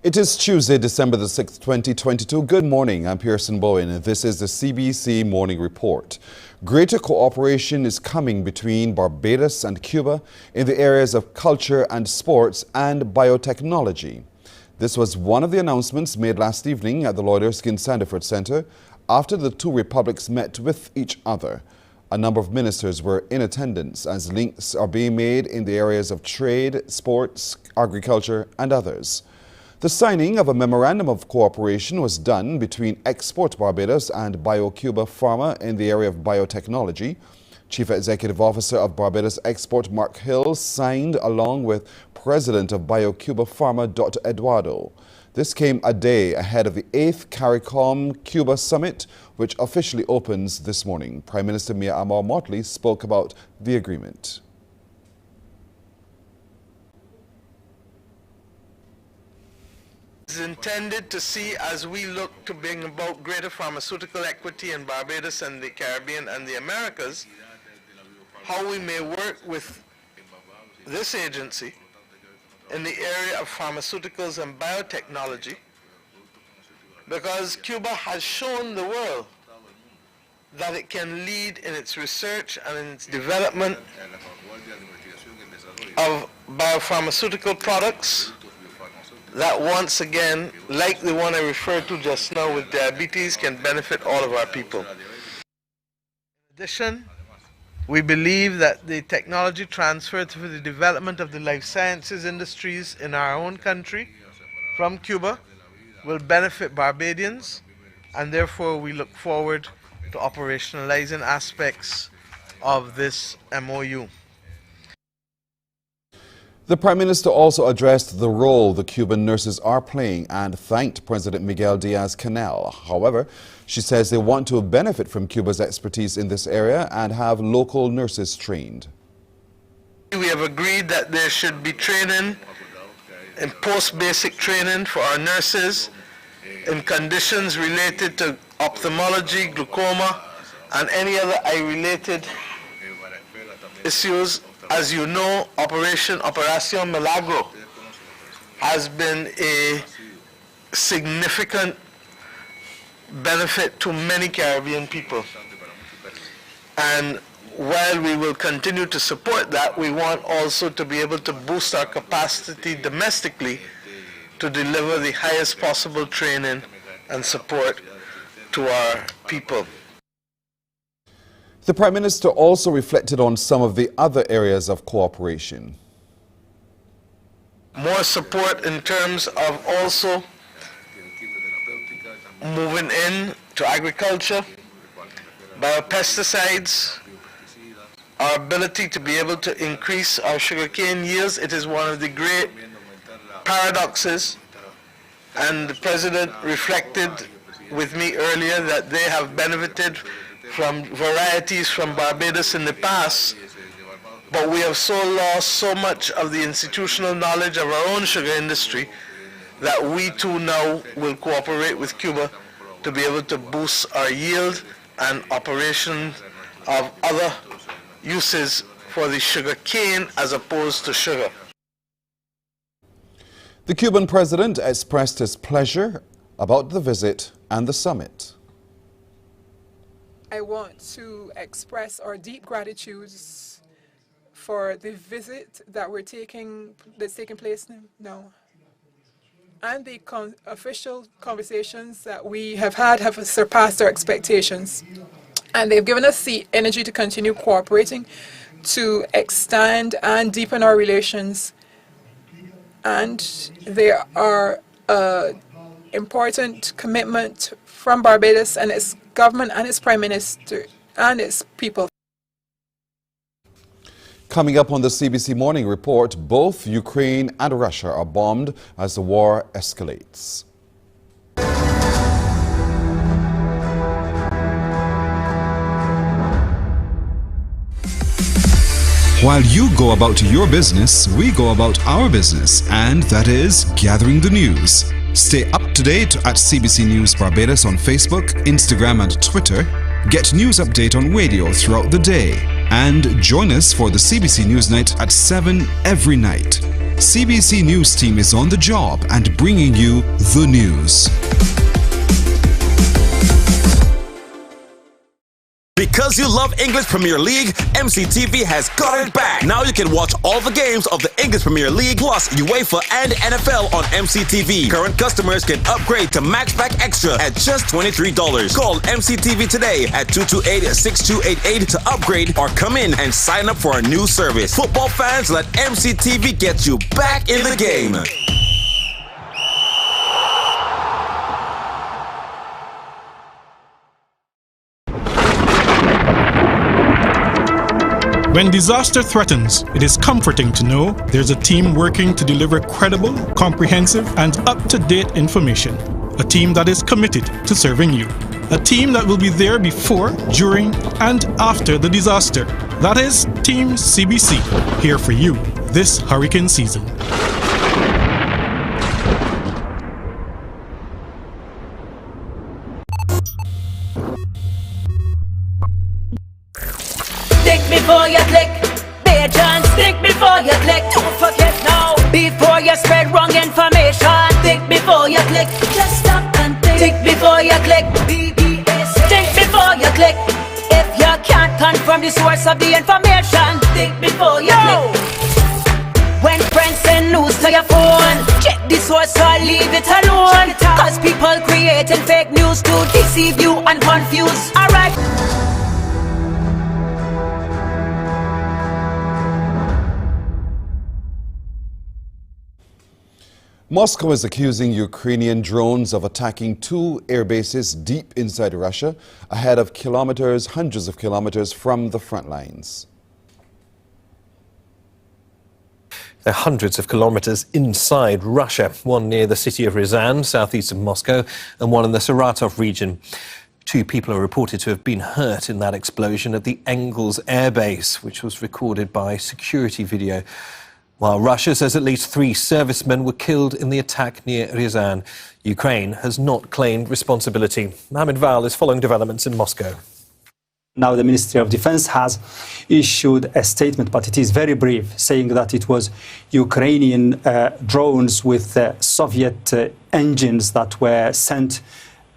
It is Tuesday, December the 6th, 2022. Good morning, I'm Pearson Bowen and this is the CBC Morning Report. Greater cooperation is coming between Barbados and Cuba in the areas of culture and sports and biotechnology. This was one of the announcements made last evening at the Lloyd Erskine Sandiford Centre after the two republics met with each other. A number of ministers were in attendance as links are being made in the areas of trade, sports, agriculture and others. The signing of a memorandum of cooperation was done between Export Barbados and BioCuba Pharma in the area of biotechnology. Chief Executive Officer of Barbados Export Mark Hill signed along with President of BioCuba Pharma Dr. Eduardo. This came a day ahead of the 8th CARICOM Cuba Summit, which officially opens this morning. Prime Minister Mia Amor-Motley spoke about the agreement. Is intended to see, as we look to bring about greater pharmaceutical equity in Barbados and the Caribbean and the Americas, how we may work with this agency in the area of pharmaceuticals and biotechnology, because Cuba has shown the world that it can lead in its research and in its development of biopharmaceutical products that once again, like the one I referred to just now with diabetes, can benefit all of our people. In addition, we believe that the technology transfer for the development of the life sciences industries in our own country from Cuba will benefit Barbadians, and therefore we look forward to operationalizing aspects of this MOU. The Prime Minister also addressed the role the Cuban nurses are playing and thanked President Miguel Diaz-Canel. However, she says they want to benefit from Cuba's expertise in this area and have local nurses trained. We have agreed that there should be training and post-basic training for our nurses in conditions related to ophthalmology, glaucoma, and any other eye-related issues. As you know, Operación Milagro has been a significant benefit to many Caribbean people. And while we will continue to support that, we want also to be able to boost our capacity domestically to deliver the highest possible training and support to our people. The Prime Minister also reflected on some of the other areas of cooperation. More support in terms of also moving in to agriculture, biopesticides, our ability to be able to increase our sugarcane yields. It is one of the great paradoxes, and the President reflected with me earlier that they have benefited from varieties from Barbados in the past, but we have so lost so much of the institutional knowledge of our own sugar industry that we too now will cooperate with Cuba to be able to boost our yield and operation of other uses for the sugar cane as opposed to sugar. The Cuban president expressed his pleasure about the visit and the summit. I want to express our deep gratitude for the visit that's taking place now. And the official conversations that we have had have surpassed our expectations. And they've given us the energy to continue cooperating, to extend and deepen our relations. And they are an important commitment from Barbados and its government and its Prime Minister and its people. Coming up on the CBC Morning Report, both Ukraine and Russia are bombed as the war escalates. While you go about your business, we go about our business, and that is gathering the news. Stay up to date at CBC News Barbados on Facebook, Instagram and Twitter. Get news update on radio throughout the day. And join us for the CBC News Night at 7 every night. CBC News team is on the job and bringing you the news. Because you love English Premier League, MCTV has got it back. Now you can watch all the games of the English Premier League plus UEFA and NFL on MCTV. Current customers can upgrade to Max Pack Extra at just $23. Call MCTV today at 228-6288 to upgrade or come in and sign up for our new service. Football fans, let MCTV get you back in the game. When disaster threatens, it is comforting to know there's a team working to deliver credible, comprehensive, and up-to-date information. A team that is committed to serving you. A team that will be there before, during, and after the disaster. That is Team CBC, here for you this hurricane season. Think before you click, John. Think before you click. Don't forget now. Before you spread wrong information. Think before you click. Just stop and think. Think before you click. BBS. Think before you click. If you can't confirm the source of the information, think before you click. When friends send news to your phone, check the source or leave it alone. Cause people creating fake news to deceive you and confuse. Alright. Moscow is accusing Ukrainian drones of attacking two air bases deep inside Russia, ahead of hundreds of kilometers from the front lines. They're hundreds of kilometers inside Russia, one near the city of Ryazan, southeast of Moscow, and one in the Saratov region. 2 people are reported to have been hurt in that explosion at the Engels air base, which was recorded by security video. While Russia says at least 3 servicemen were killed in the attack near Ryazan, Ukraine has not claimed responsibility. Mohammed Val is following developments in Moscow. Now the Ministry of Defense has issued a statement, but it is very brief, saying that it was Ukrainian drones with Soviet engines that were sent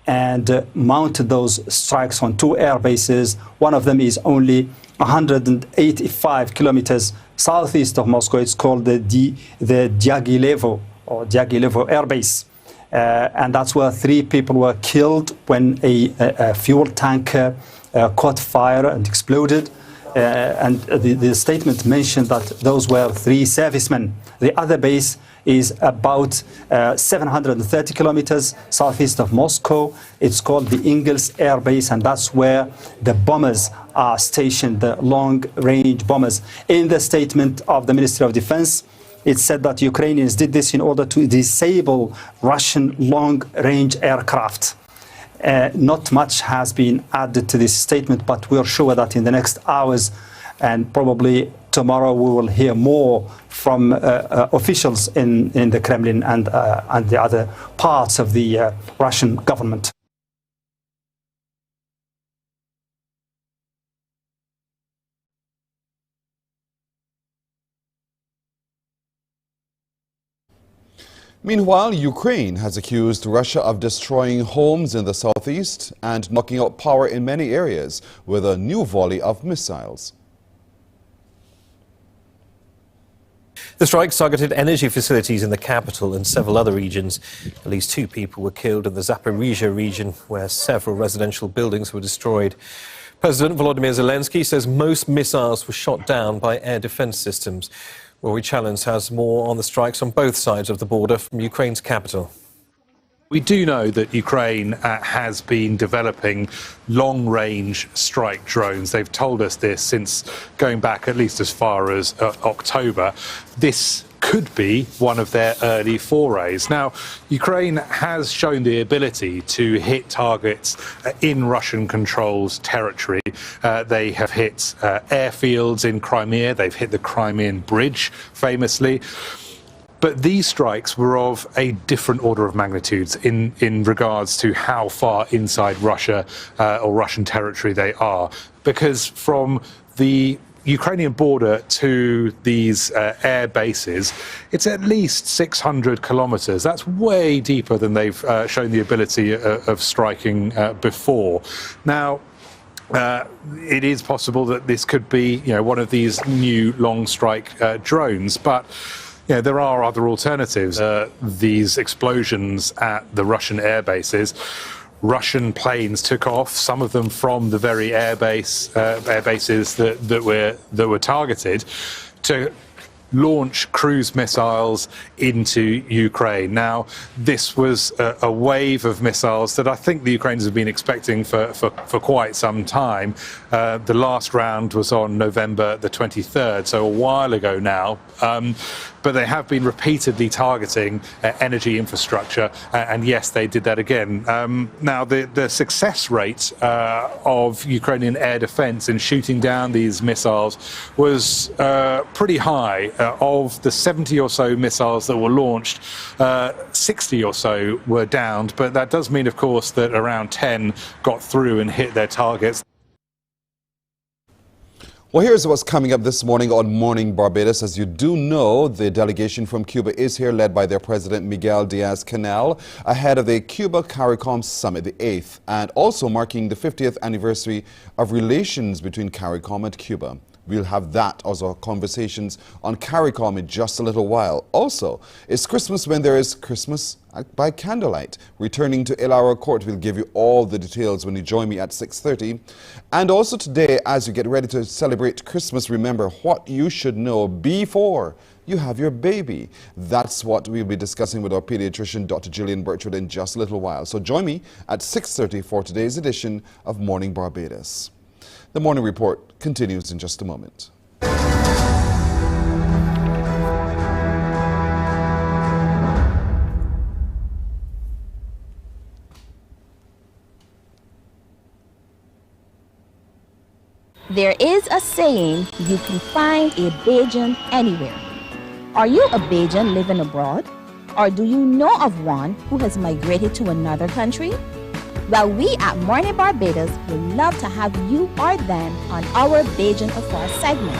and mounted those strikes on 2 air bases. One of them is only 185 kilometers southeast of Moscow. It's called the Diaghilevo Air Base. And that's where 3 people were killed when a fuel tanker caught fire and exploded. And the statement mentioned that those were 3 servicemen. The other base is about 730 kilometers southeast of Moscow. It's called the Engels Air Base, and that's where the bombers are stationed, the long-range bombers. In the statement of the Ministry of Defense, it said that Ukrainians did this in order to disable Russian long-range aircraft. Not much has been added to this statement, but we're sure that in the next hours and probably tomorrow we will hear more from officials in the Kremlin and the other parts of the Russian government. Meanwhile, Ukraine has accused Russia of destroying homes in the southeast and knocking out power in many areas with a new volley of missiles. The strikes targeted energy facilities in the capital and several other regions. At least 2 people were killed in the Zaporizhia region, where several residential buildings were destroyed. President Volodymyr Zelensky says most missiles were shot down by air defense systems. Rory Challens has more on the strikes on both sides of the border from Ukraine's capital. We do know that Ukraine has been developing long-range strike drones. They've told us this since going back at least as far as October. This could be one of their early forays. Now, Ukraine has shown the ability to hit targets in Russian-controlled territory. They have hit airfields in Crimea. They've hit the Crimean Bridge, famously. But these strikes were of a different order of magnitudes in regards to how far inside Russia or Russian territory they are. Because from the Ukrainian border to these air bases, it's at least 600 kilometres. That's way deeper than they've shown the ability of striking before. Now, it is possible that this could be, one of these new long strike drones, but there are other alternatives. These explosions at the Russian air bases. Russian planes took off, some of them from the very air bases that were targeted, to launch cruise missiles into Ukraine. Now, this was a wave of missiles that I think the Ukrainians have been expecting for quite some time. The last round was on November the 23rd, so a while ago now. But they have been repeatedly targeting energy infrastructure, and yes, they did that again. Now, the success rate of Ukrainian air defense in shooting down these missiles was pretty high. Of the 70 or so missiles that were launched, 60 or so were downed, but that does mean, of course, that around 10 got through and hit their targets. Well, here's what's coming up this morning on Morning Barbados. As you do know, the delegation from Cuba is here, led by their president, Miguel Diaz-Canel, ahead of the Cuba CARICOM summit, the 8th, and also marking the 50th anniversary of relations between CARICOM and Cuba. We'll have that as our conversations on CARICOM in just a little while. Also, it's Christmas when there is Christmas by candlelight. Returning to Illawarra Court, we'll give you all the details when you join me at 6:30. And also today, as you get ready to celebrate Christmas, remember what you should know before you have your baby. That's what we'll be discussing with our pediatrician, Dr. Gillian Birchwood, in just a little while. So join me at 6:30 for today's edition of Morning Barbados. The Morning Report continues in just a moment. There is a saying, you can find a Bajan anywhere. Are you a Bajan living abroad? Or do you know of one who has migrated to another country? Well, we at Mornin Barbados would love to have you or them on our Bajan Affair segment.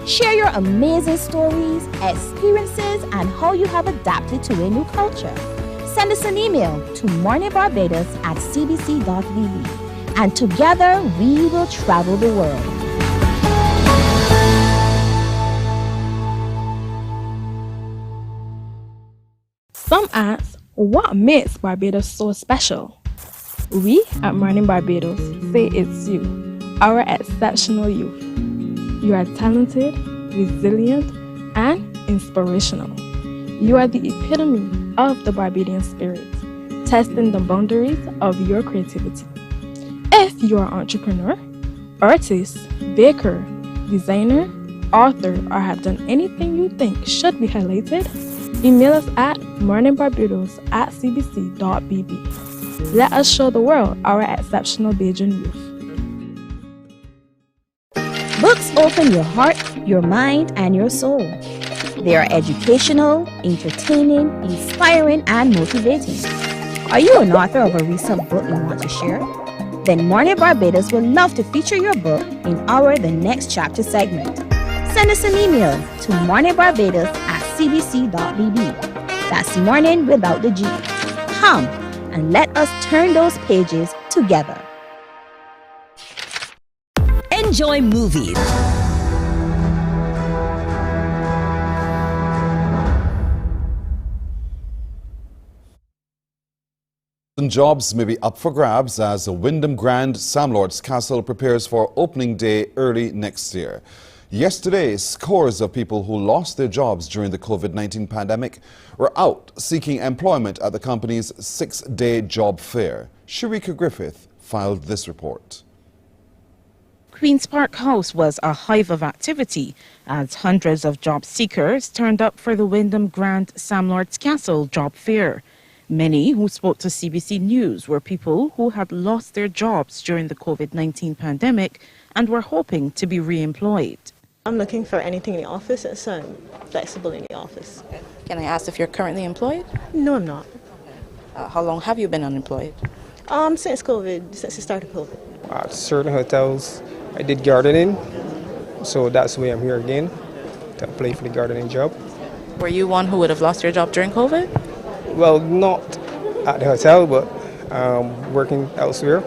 Share your amazing stories, experiences, and how you have adapted to a new culture. Send us an email to morninbarbados@cbc.tv, and together we will travel the world. Some ask, what makes Barbados so special? We at Mornin Barbados say it's you, our exceptional youth. You are talented, resilient, and inspirational. You are the epitome of the Barbadian spirit, testing the boundaries of your creativity. If you are an entrepreneur, artist, baker, designer, author, or have done anything you think should be highlighted, email us at morninbarbados@cbc.bb. Let us show the world our exceptional Bajan youth. Books open your heart, your mind, and your soul. They are educational, entertaining, inspiring, and motivating. Are you an author of a recent book you want to share? Then Mornin Barbados would love to feature your book in our The Next Chapter segment. Send us an email to morninbarbados@cbc.bb. That's morning without the G. Come and let us turn those pages together. Enjoy movies. Jobs may be up for grabs as the Windham Grand Samlords Castle prepares for opening day early next year. Yesterday, scores of people who lost their jobs during the COVID-19 pandemic were out seeking employment at the company's 6-day job fair. Sharika Griffith filed this report. Queen's Park House was a hive of activity as hundreds of job seekers turned up for the Windham Grand Samlords Castle job fair. Many who spoke to CBC News were people who had lost their jobs during the COVID-19 pandemic and were hoping to be re-employed. I'm looking for anything in the office that's flexible in the office. Can I ask if you're currently employed? No, I'm not. How long have you been unemployed? Since COVID, since the start of COVID. Certain hotels. I did gardening, So that's why I'm here again, to apply for the gardening job. Were you one who would have lost your job during COVID? Well, not at the hotel, but working elsewhere.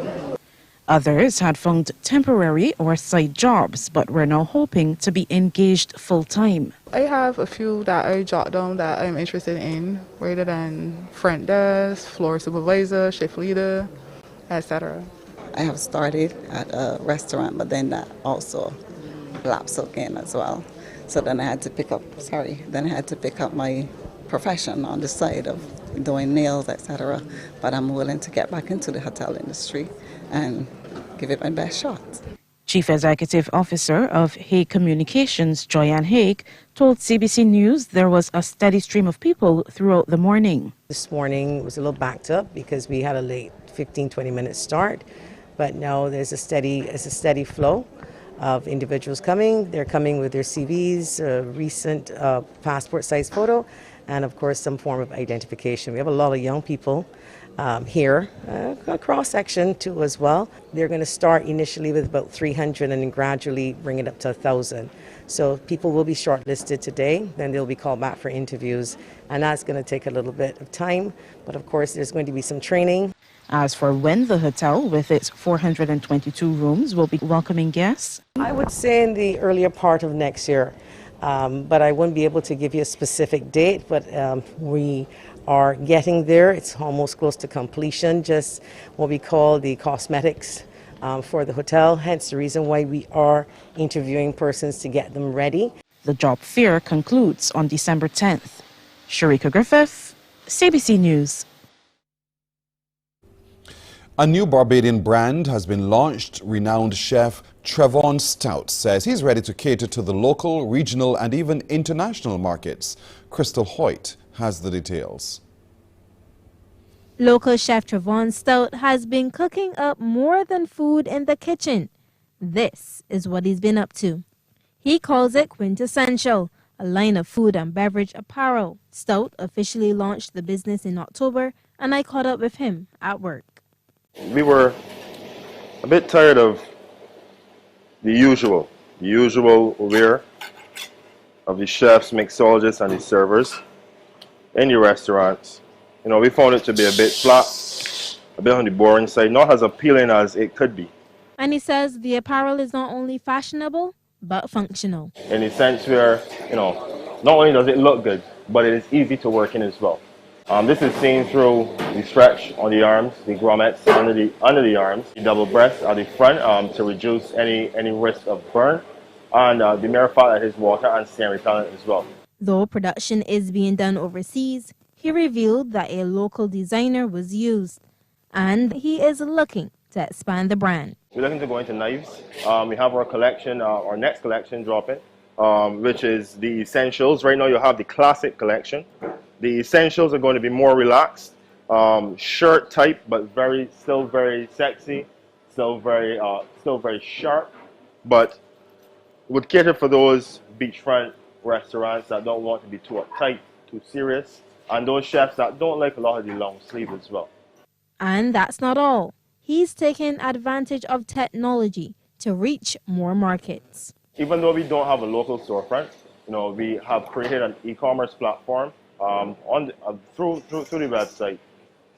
Others had found temporary or side jobs, but were now hoping to be engaged full-time. I have a few that I jot down that I'm interested in, rather than front desk, floor supervisor, shift leader, etc. I have started at a restaurant, but then that also lapsed again as well. So then I had to pick up my profession on the side of doing nails, etc. But I'm willing to get back into the hotel industry and give it my best shot. Chief Executive Officer of Hague Communications, Joyanne Hague, told CBC News there was a steady stream of people throughout the morning. This morning was a little backed up because we had a late 15-20 minute start, but now there's a steady flow of individuals coming. They're coming with their CVs, a recent passport size photo, and of course some form of identification. We have a lot of young people here, a cross section too as well. They're going to start initially with about 300 and then gradually bring it up to 1,000. So people will be shortlisted today, then they'll be called back for interviews, and that's going to take a little bit of time, but of course there's going to be some training. As for when the hotel, with its 422 rooms, will be welcoming guests, I would say in the earlier part of next year, but I wouldn't be able to give you a specific date, but we are getting there. It's almost close to completion, just what we call the cosmetics for the hotel, hence the reason why we are interviewing persons to get them ready. The job fair concludes on December 10th. Sharika Griffith, CBC News. A new Barbadian brand has been launched. Renowned chef Trevon Stout says he's ready to cater to the local, regional and even international markets. Crystal Hoyt has the details. Local chef Trevon Stout has been cooking up more than food in the kitchen. This is what he's been up to. He calls it Quintessential, a line of food and beverage apparel. Stout officially launched the business in October, and I caught up with him at work. We were a bit tired of the usual wear of the chefs, mixologists and the servers in the restaurants. You know, we found it to be a bit flat, a bit on the boring side, not as appealing as it could be. And he says the apparel is not only fashionable, but functional. In the sense where, you know, not only does it look good, but it is easy to work in as well. This is seen through the stretch on the arms, the grommets under the arms, the double breast at the front to reduce any risk of burn, and the mere fact that it's water and stain repellent as well. Though production is being done overseas, he revealed that a local designer was used, and he is looking to expand the brand. We're looking to go into knives. We have our collection, our next collection dropping, which is the essentials. Right now you have the classic collection. The essentials are going to be more relaxed, shirt type, but still very sexy, still very sharp, but would cater for those beachfront restaurants that don't want to be too uptight, too serious, and those chefs that don't like a lot of the long sleeve as well. And that's not all. He's taken advantage of technology to reach more markets. Even though we don't have a local storefront, you know, we have created an e-commerce platform through the website,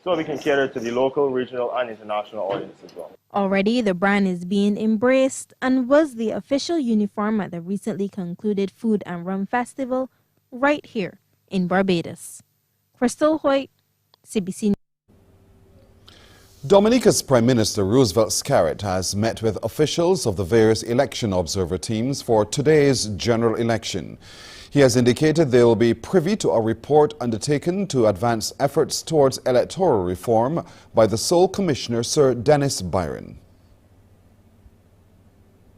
so we can cater to the local, regional and international audience as well. Already the brand is being embraced and was the official uniform at the recently concluded Food and Rum Festival right here in Barbados. Crystal Hoyt, CBC News. Dominica's Prime Minister Roosevelt Scarrett has met with officials of the various election observer teams for today's general election. He has indicated they will be privy to a report undertaken to advance efforts towards electoral reform by the sole commissioner, Sir Dennis Byron.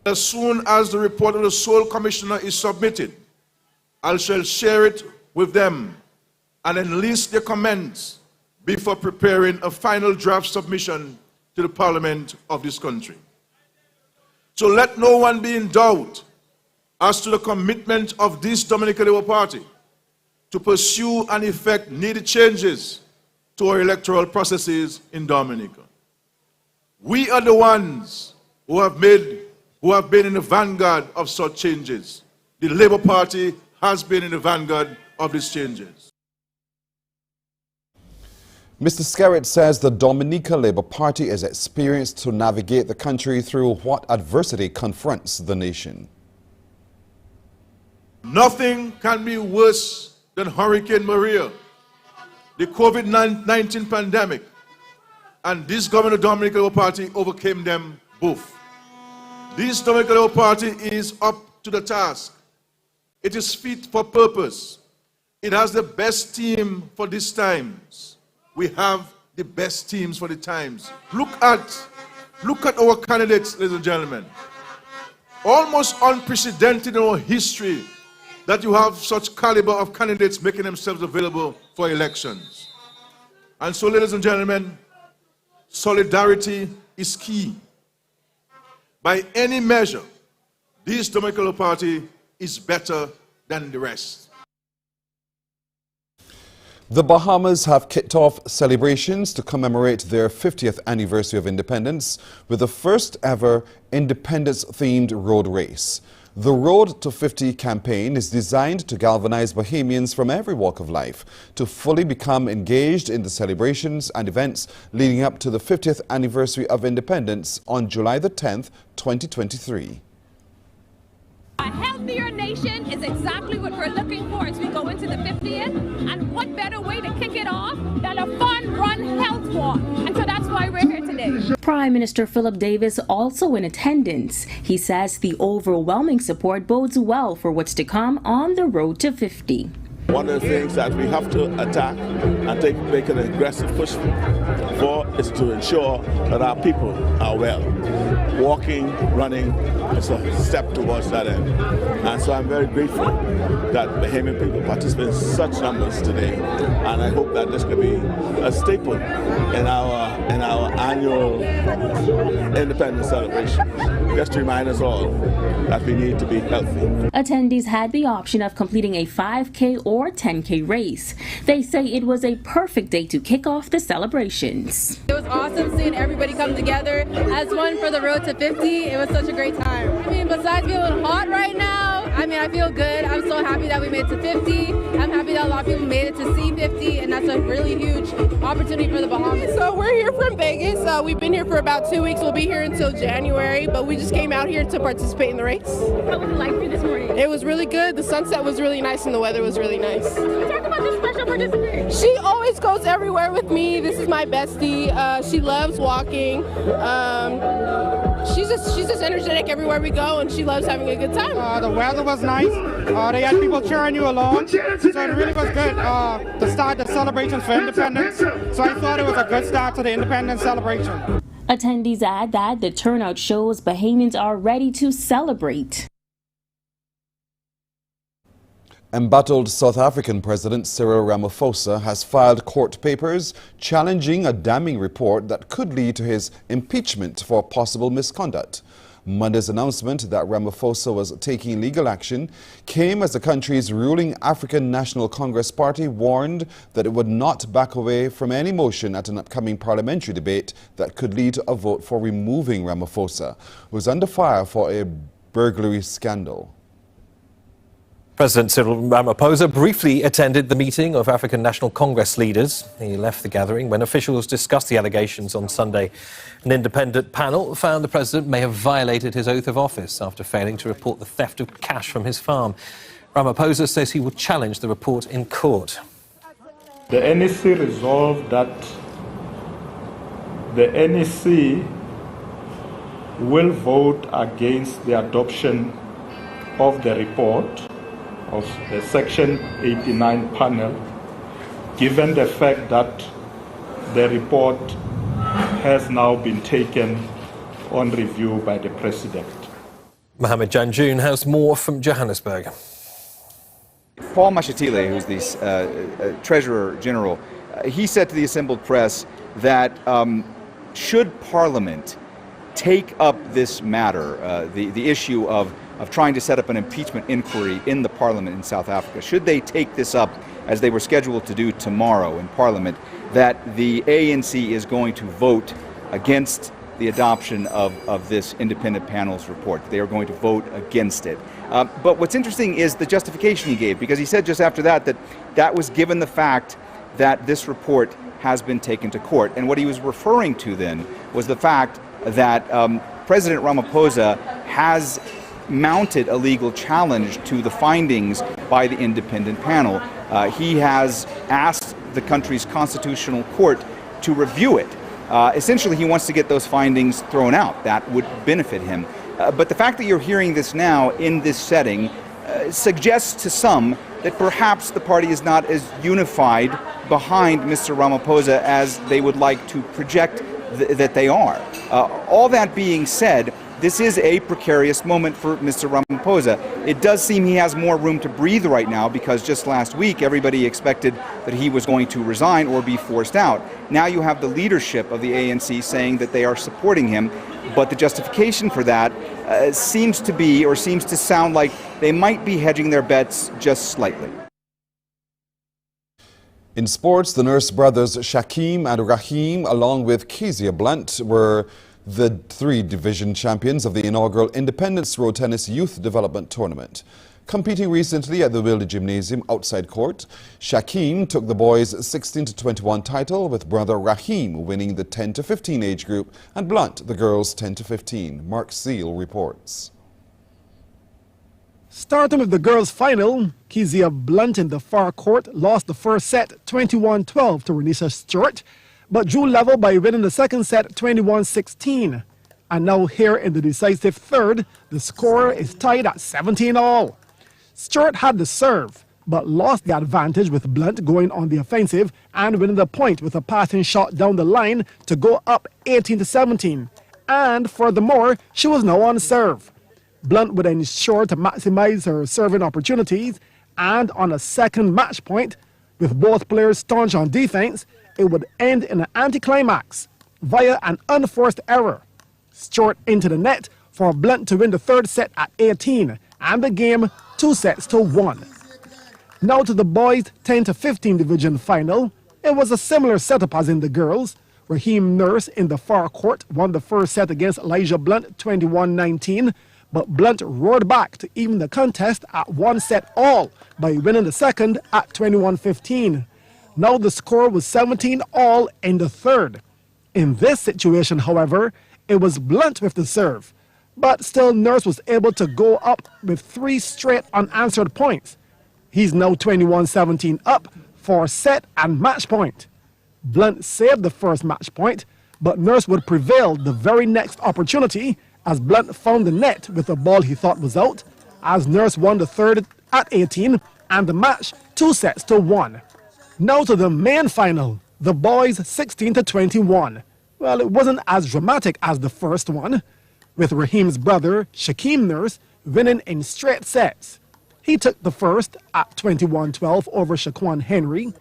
As soon as the report of the sole commissioner is submitted, I shall share it with them and enlist their comments before preparing a final draft submission to the Parliament of this country. So let no one be in doubt as to the commitment of this Dominican Labour Party to pursue and effect needed changes to our electoral processes in Dominica. We are the ones who have made who have been in the vanguard of such changes. The Labour Party has been in the vanguard of these changes. Mr. Skerritt says the Dominica Labour Party is experienced to navigate the country through what adversity confronts the nation. Nothing can be worse than Hurricane Maria, the COVID-19 pandemic, and this government of the Dominica Labour Party overcame them both. This Dominica Labour Party is up to the task. It is fit for purpose. It has the best team for these times. We have the best teams for the times. Look at our candidates, ladies and gentlemen. Almost unprecedented in our history that you have such caliber of candidates making themselves available for elections. And so, ladies and gentlemen, solidarity is key. By any measure, this Dominica Labour Party is better than the rest. The Bahamas have kicked off celebrations to commemorate their 50th anniversary of independence with the first ever independence-themed road race. The Road to 50 campaign is designed to galvanize Bahamians from every walk of life to fully become engaged in the celebrations and events leading up to the 50th anniversary of independence on July the 10th, 2023. A healthier nation is exactly what we're looking for as we go into the 50th, and what better way to kick it off than a fun run health walk, and so that's why we're here today. Prime Minister Philip Davis also in attendance. He says the overwhelming support bodes well for what's to come on the road to 50. One of the things that we have to attack and make an aggressive push for is to ensure that our people are well. Walking, running is a step towards that end. And so I'm very grateful that Bahamian people participate in such numbers today. And I hope that this could be a staple in our annual independence celebration. Just to remind us all that we need to be healthy. Attendees had the option of completing a 5K or 10K race. They say it was a perfect day to kick off the celebrations. It was awesome seeing everybody come together as one for the road to 50. It was such a great time. I mean, besides feeling hot right now, I feel good. I'm so happy that we made it to 50. I'm happy that a lot of people made it to see 50, and that's a really huge opportunity for the Bahamas. So we're here from Vegas. We've been here for about 2 weeks. We'll be here until January, but we just came out here to participate in the race. How was it like for you this morning? It was really good. The sunset was really nice and the weather was really nice. Talk about this special participant. She always goes everywhere with me. This is my bestie. She loves walking. She's just energetic everywhere we go, and she loves having a good time. The weather was nice. They had people cheering you along, so it really was good to start the celebrations for independence. So I thought it was a good start to the independence celebration. Attendees add that the turnout shows Bahamians are ready to celebrate. Embattled South African President Cyril Ramaphosa has filed court papers challenging a damning report that could lead to his impeachment for possible misconduct. Monday's announcement that Ramaphosa was taking legal action came as the country's ruling African National Congress Party warned that it would not back away from any motion at an upcoming parliamentary debate that could lead to a vote for removing Ramaphosa, who is under fire for a burglary scandal. President Cyril Ramaphosa briefly attended the meeting of African National Congress leaders. He left the gathering when officials discussed the allegations on Sunday. An independent panel found the president may have violated his oath of office after failing to report the theft of cash from his farm. Ramaphosa says he will challenge the report in court. The NEC resolved that the NEC will vote against the adoption of the report of the Section 89 panel, given the fact that the report has now been taken on review by the President. Mohamed Janjun has more from Johannesburg. Paul Mashatile, who's the Treasurer General, he said to the assembled press that should Parliament take up this matter, the issue of trying to set up an impeachment inquiry in the Parliament in South Africa, should they take this up as they were scheduled to do tomorrow in Parliament, that the ANC is going to vote against the adoption of this independent panel's report. They are going to vote against it. But what's interesting is the justification he gave, because he said just after that was given the fact that this report has been taken to court. And what he was referring to then was the fact that President Ramaphosa has mounted a legal challenge to the findings by the independent panel. He has asked the country's constitutional court to review it. Essentially, he wants to get those findings thrown out. That would benefit him. But the fact that you're hearing this now in this setting suggests to some that perhaps the party is not as unified behind Mr. Ramaphosa as they would like to project that they are. All that being said, this is a precarious moment for Mr. Ramaphosa. It does seem he has more room to breathe right now, because just last week everybody expected that he was going to resign or be forced out. Now you have the leadership of the ANC saying that they are supporting him, but the justification for that seems to sound like they might be hedging their bets just slightly. In sports, the Nurse brothers Shaquem and Raheem, along with Kezia Blunt, were the 3 division champions of the inaugural Independence Road Tennis Youth Development Tournament. Competing recently at the Wilde Gymnasium outside court, Shaquem took the boys' 16-21 title, with brother Raheem winning the 10-15 age group and Blunt the girls' 10-15. Mark Seal reports. Starting with the girls' final, Kezia Blunt in the far court lost the first set 21-12 to Renisha Stewart, but drew level by winning the second set 21-16. And now here in the decisive third, the score is tied at 17-all. Stewart had the serve, but lost the advantage, with Blunt going on the offensive and winning the point with a passing shot down the line to go up 18-17. And furthermore, she was now on serve. Blunt would ensure to maximize her serving opportunities, and on a second match point, with both players staunch on defense, it would end in an anticlimax via an unforced error. Stewart into the net for Blunt to win the third set at 18 and the game 2-1. Now to the boys' 10-15 division final. It was a similar setup as in the girls. Raheem Nurse in the far court won the first set against Elijah Blunt 21-19, but Blunt roared back to even the contest at 1-all by winning the second at 21-15. Now the score was 17-all in the third. In this situation, however, it was Blunt with the serve, but still Nurse was able to go up with 3 straight unanswered points. He's now 21-17 up for set and match point. Blunt saved the first match point, but Nurse would prevail the very next opportunity as Blunt found the net with a ball he thought was out, as Nurse won the third at 18 and the match 2-1. Now to the main final, the boys 16-21. Well, it wasn't as dramatic as the first one, with Raheem's brother Shaquem Nurse winning in straight sets. He took the first at 21-12 over Shaquan Henry,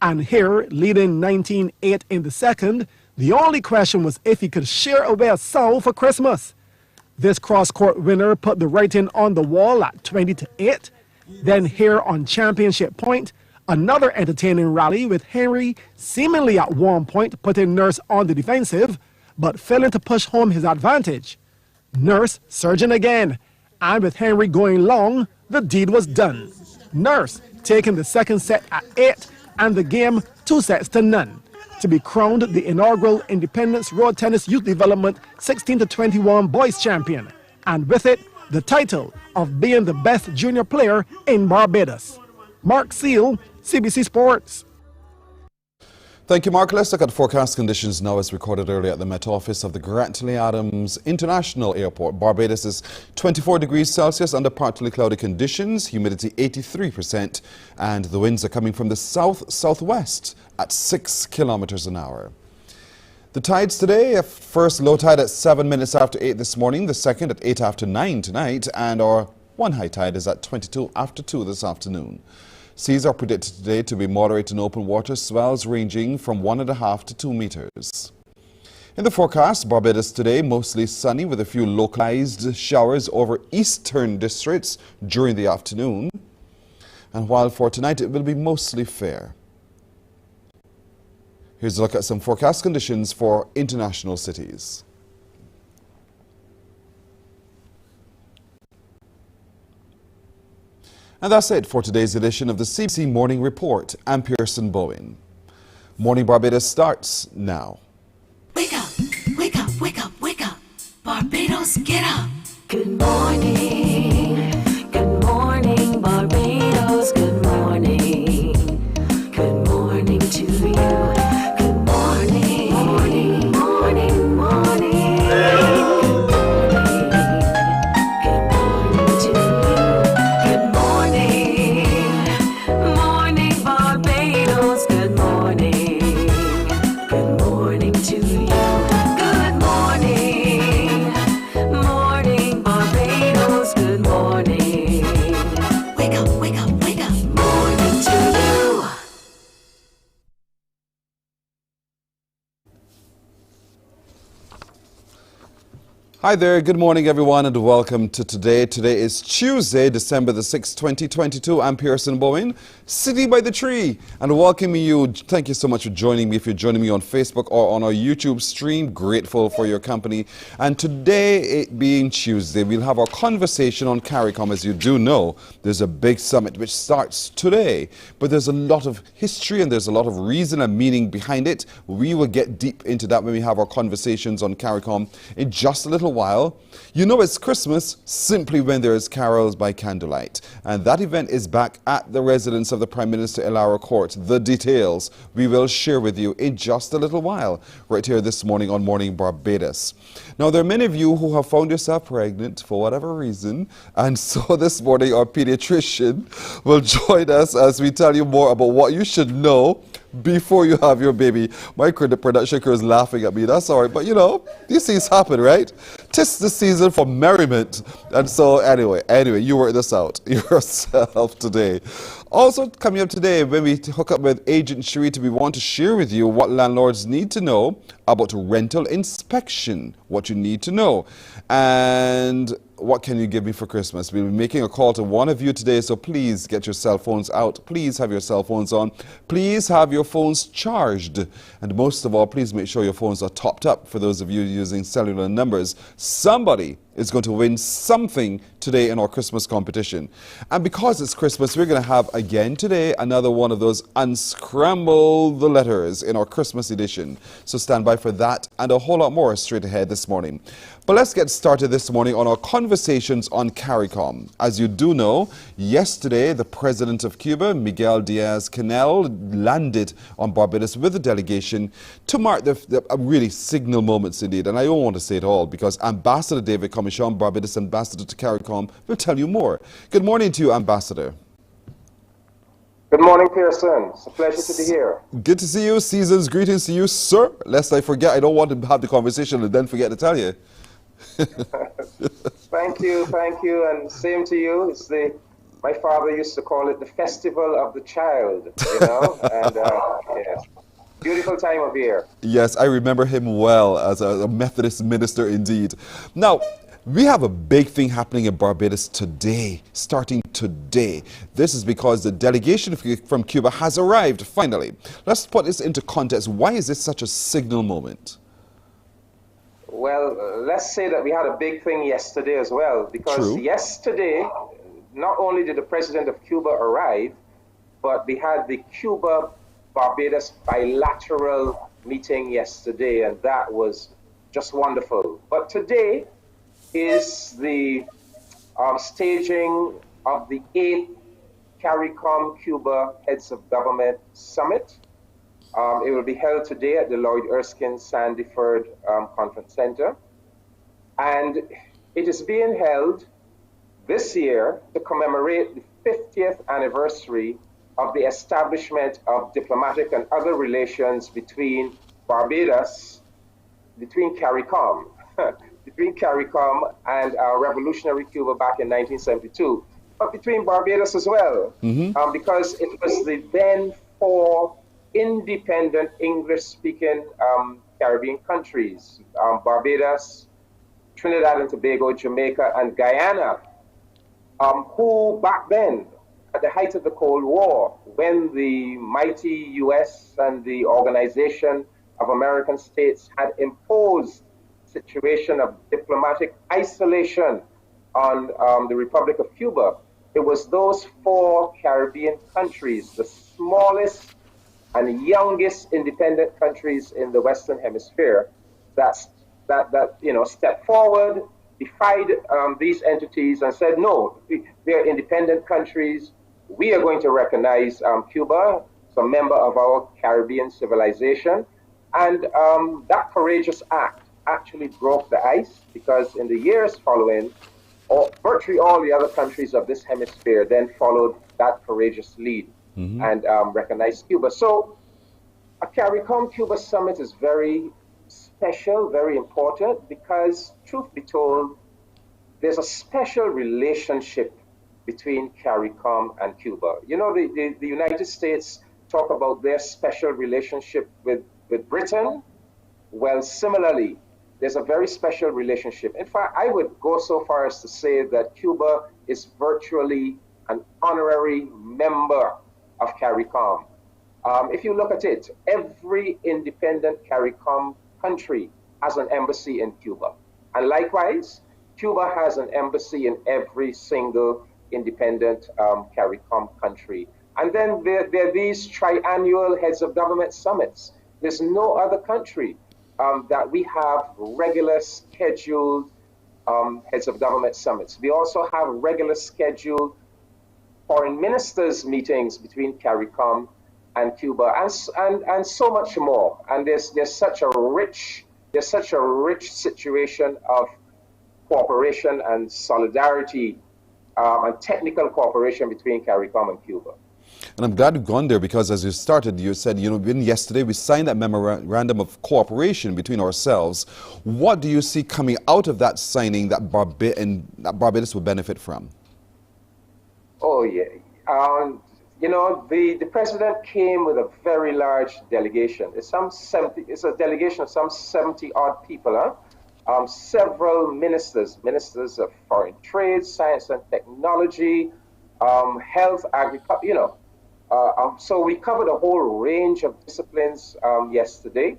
and here, leading 19-8 in the second, the only question was if he could share away a sow for Christmas. This cross-court winner put the writing on the wall at 20-8. Then here on championship point, another entertaining rally with Henry seemingly at one point putting Nurse on the defensive, but failing to push home his advantage. Nurse surging again, and with Henry going long, the deed was done. Nurse taking the second set at 8 and the game 2-0 to be crowned the inaugural Independence Road Tennis Youth Development 16-21 Boys Champion, and with it, the title of being the best junior player in Barbados. Mark Seal, CBC Sports. Thank you, Mark. Let's look at forecast conditions now as recorded earlier at the Met Office of the Grantley Adams International Airport. Barbados is 24 degrees Celsius under partly cloudy conditions, humidity 83%, and the winds are coming from the south-southwest at 6 kilometers an hour. The tides today, first low tide at 7 minutes after 8 this morning, the second at 8 after 9 tonight, and our one high tide is at 22 after 2 this afternoon. Seas are predicted today to be moderate in open water, swells ranging from 1.5 to 2 meters. In the forecast, Barbados today mostly sunny with a few localized showers over eastern districts during the afternoon. And while for tonight it will be mostly fair. Here's a look at some forecast conditions for international cities. And that's it for today's edition of the CBC Morning Report. I'm Pearson Bowen. Morning Barbados starts now. Wake up, wake up, wake up, wake up. Barbados, get up. Good morning. Good morning, Barbados. Good morning. Good morning to you. Good morning. Morning, morning, morning. Good morning to you. Good morning. Morning, Barbados. Good morning. Good morning to you. Good morning. Morning, Barbados. Good morning. Wake up, wake up, wake up. Morning to you. Hi there, good morning everyone and welcome to today. Today is Tuesday, December the 6th, 2022. I'm Pearson Bowen, sitting by the tree and welcoming you. Thank you so much for joining me. If you're joining me on Facebook or on our YouTube stream, grateful for your company. And today, it being Tuesday, we'll have our conversation on CARICOM. As you do know, there's a big summit which starts today, but there's a lot of history and there's a lot of reason and meaning behind it. We will get deep into that when we have our conversations on CARICOM in just a little while. You know it's Christmas simply when there is carols by candlelight, and that event is back at the residence of the Prime Minister Elara Court. The details we will share with you in just a little while right here this morning on Morning Barbados. Now there are many of you who have found yourself pregnant for whatever reason, and so this morning our pediatrician will join us as we tell you more about what you should know before you have your baby. My production crew is laughing at me. That's all right, but you know, these things happen, right? 'Tis the season for merriment. And so anyway, you work this out yourself today. Also coming up today, when we hook up with Agent Sharita, we want to share with you what landlords need to know about rental inspection, what you need to know. And what can you give me for Christmas? We'll be making a call to one of you today, so please get your cell phones out. Please have your cell phones on. Please have your phones charged. And most of all, please make sure your phones are topped up for those of you using cellular numbers. Somebody is going to win something today in our Christmas competition. And because it's Christmas, we're going to have again today another one of those unscramble the letters in our Christmas edition. So stand by for that and a whole lot more straight ahead this morning. But let's get started this morning on our conversations on CARICOM. As you do know, yesterday the President of Cuba, Miguel Diaz-Canel, landed on Barbados with a delegation to mark the really signal moments indeed. And I don't want to say it all because Ambassador David Commichon, Barbados Ambassador to CARICOM, will tell you more. Good morning to you, Ambassador. Good morning, Pearson. It's a pleasure to be here. Good to see you. Season's greetings to you, sir. Lest I forget, I don't want to have the conversation and then forget to tell you. Thank you, and same to you. It's my father used to call it the festival of the child, you know, and yeah, beautiful time of year. Yes, I remember him well as a Methodist minister indeed. Now, we have a big thing happening in Barbados today, starting today. This is because the delegation from Cuba has arrived, finally. Let's put this into context. Why is this such a signal moment? Well, let's say that we had a big thing yesterday as well, because yesterday, not only did the President of Cuba arrive, but we had the Cuba-Barbados bilateral meeting yesterday, and that was just wonderful. But today is the staging of the 8th CARICOM Cuba Heads of Government Summit. It will be held today at the Lloyd Erskine Sandiford Conference Center. And it is being held this year to commemorate the 50th anniversary of the establishment of diplomatic and other relations between Barbados, between CARICOM, between CARICOM and revolutionary Cuba back in 1972, but between Barbados as well, because it was the then 4 independent English-speaking Caribbean countries, Barbados, Trinidad and Tobago, Jamaica, and Guyana, who back then, at the height of the Cold War, when the mighty US and the Organization of American States had imposed a situation of diplomatic isolation on the Republic of Cuba, it was those 4 Caribbean countries, the smallest and youngest independent countries in the Western Hemisphere, that stepped forward, defied these entities and said, no, they're independent countries. We are going to recognize Cuba as a member of our Caribbean civilization. And that courageous act actually broke the ice, because in the years following, virtually all the other countries of this hemisphere then followed that courageous lead and recognized Cuba. So a CARICOM Cuba summit is very special, very important, because truth be told, there's a special relationship between CARICOM and Cuba. You know, the United States talk about their special relationship with Britain. Well, similarly, there's a very special relationship. In fact, I would go so far as to say that Cuba is virtually an honorary member of CARICOM. If you look at it, every independent CARICOM country has an embassy in Cuba. And likewise, Cuba has an embassy in every single independent CARICOM country. And then there are these triannual heads of government summits. There's no other country that we have regular scheduled heads of government summits. We also have regular scheduled foreign ministers meetings between CARICOM and Cuba, and so much more. And there's such a rich situation of cooperation and solidarity and technical cooperation between CARICOM and Cuba. And I'm glad you've gone there, because as you started, you said, yesterday we signed that memorandum of cooperation between ourselves. What do you see coming out of that signing that Barbados will benefit from? Oh, yeah. The president came with a very large delegation. It's a delegation of some 70-odd people, several ministers of foreign trade, science and technology, health, agriculture, so we covered a whole range of disciplines yesterday.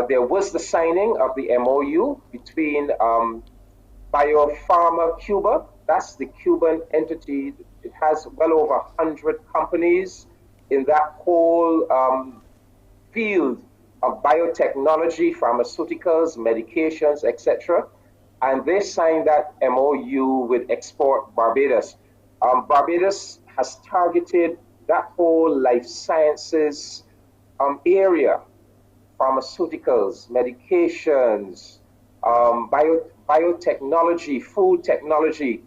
There was the signing of the MOU between Biopharma Cuba, that's the Cuban entity. It has well over 100 companies in that whole field of biotechnology, pharmaceuticals, medications, etc. And they signed that MOU with Export Barbados. Barbados has targeted that whole life sciences area, pharmaceuticals, medications, biotechnology, food technology.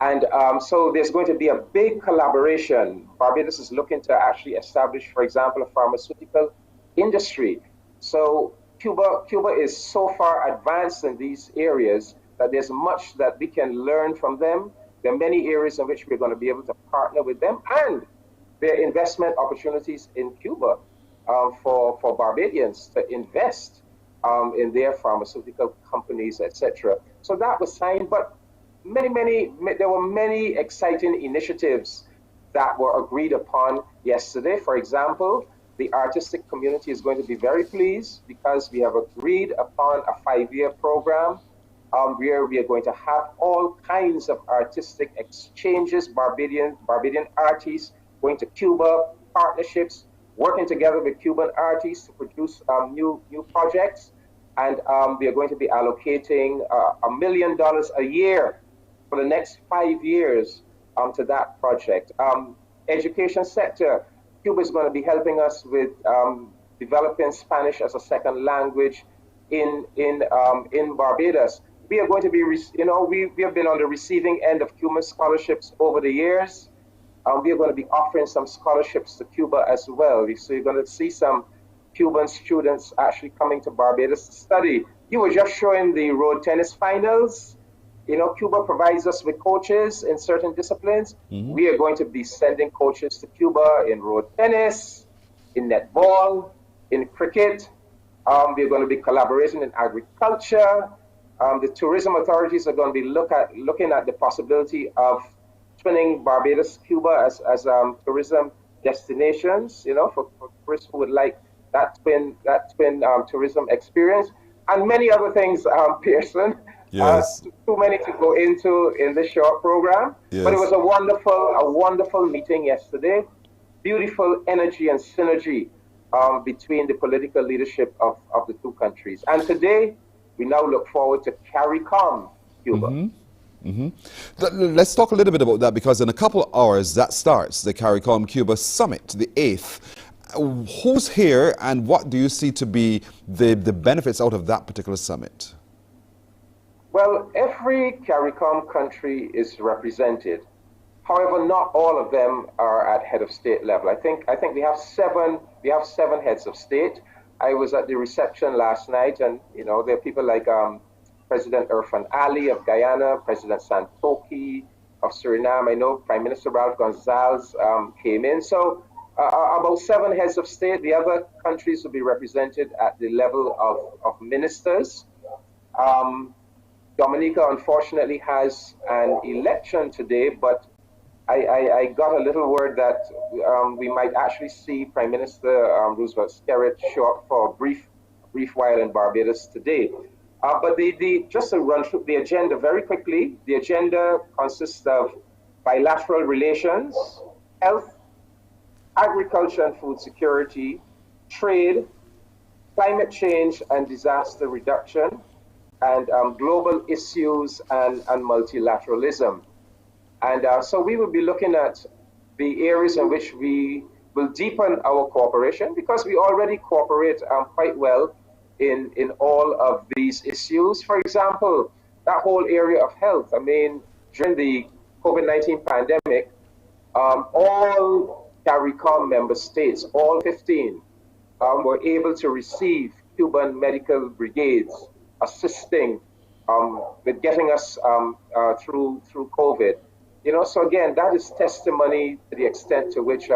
And so there's going to be a big collaboration. Barbados is looking to actually establish, for example, a pharmaceutical industry. So Cuba is so far advanced in these areas that there's much that we can learn from them. There are many areas in which we're going to be able to partner with them, and there are investment opportunities in Cuba for Barbadians to invest in their pharmaceutical companies, etc. So that was signed, but there were many exciting initiatives that were agreed upon yesterday. For example, the artistic community is going to be very pleased because we have agreed upon a 5-year program where we are going to have all kinds of artistic exchanges, Barbadian artists going to Cuba, partnerships, working together with Cuban artists to produce new projects. And we are going to be allocating $1 million a year for the next 5 years to that project. Education sector, Cuba is going to be helping us with developing Spanish as a second language in Barbados. We are going to be, we have been on the receiving end of Cuban scholarships over the years. We are going to be offering some scholarships to Cuba as well. So you're going to see some Cuban students actually coming to Barbados to study. You were just showing the road tennis finals. Cuba provides us with coaches in certain disciplines. Mm-hmm. We are going to be sending coaches to Cuba in road tennis, in netball, in cricket. We're going to be collaborating in agriculture. The tourism authorities are going to be looking at the possibility of twinning Barbados, Cuba as tourism destinations, for tourists who would like that twin tourism experience, and many other things, Pearson. Yes. Too many to go into in this short program. Yes. But it was a wonderful meeting yesterday. Beautiful energy and synergy between the political leadership of the two countries. And today, we now look forward to CARICOM, Cuba. Let's talk a little bit about that, because in a couple of hours that starts the CARICOM Cuba Summit, the 8th. Who's here and what do you see to be the benefits out of that particular summit? Well, every CARICOM country is represented. However, not all of them are at head of state level. I think we have seven heads of state. I was at the reception last night, and there are people like President Irfan Ali of Guyana, President Santoki of Suriname. I know Prime Minister Ralph Gonzalez came in. So about 7 heads of state. The other countries will be represented at the level of ministers. Dominica, unfortunately, has an election today, but I got a little word that we might actually see Prime Minister Roosevelt Skerrit show up for a brief while in Barbados today. But just to run through the agenda very quickly, the agenda consists of bilateral relations, health, agriculture and food security, trade, climate change and disaster reduction, and global issues and multilateralism. And so we will be looking at the areas in which we will deepen our cooperation, because we already cooperate quite well in all of these issues. For example, that whole area of health. I mean, during the COVID-19 pandemic, all CARICOM member states, all 15, were able to receive Cuban medical brigades assisting with getting us through COVID. So again, that is testimony to the extent to which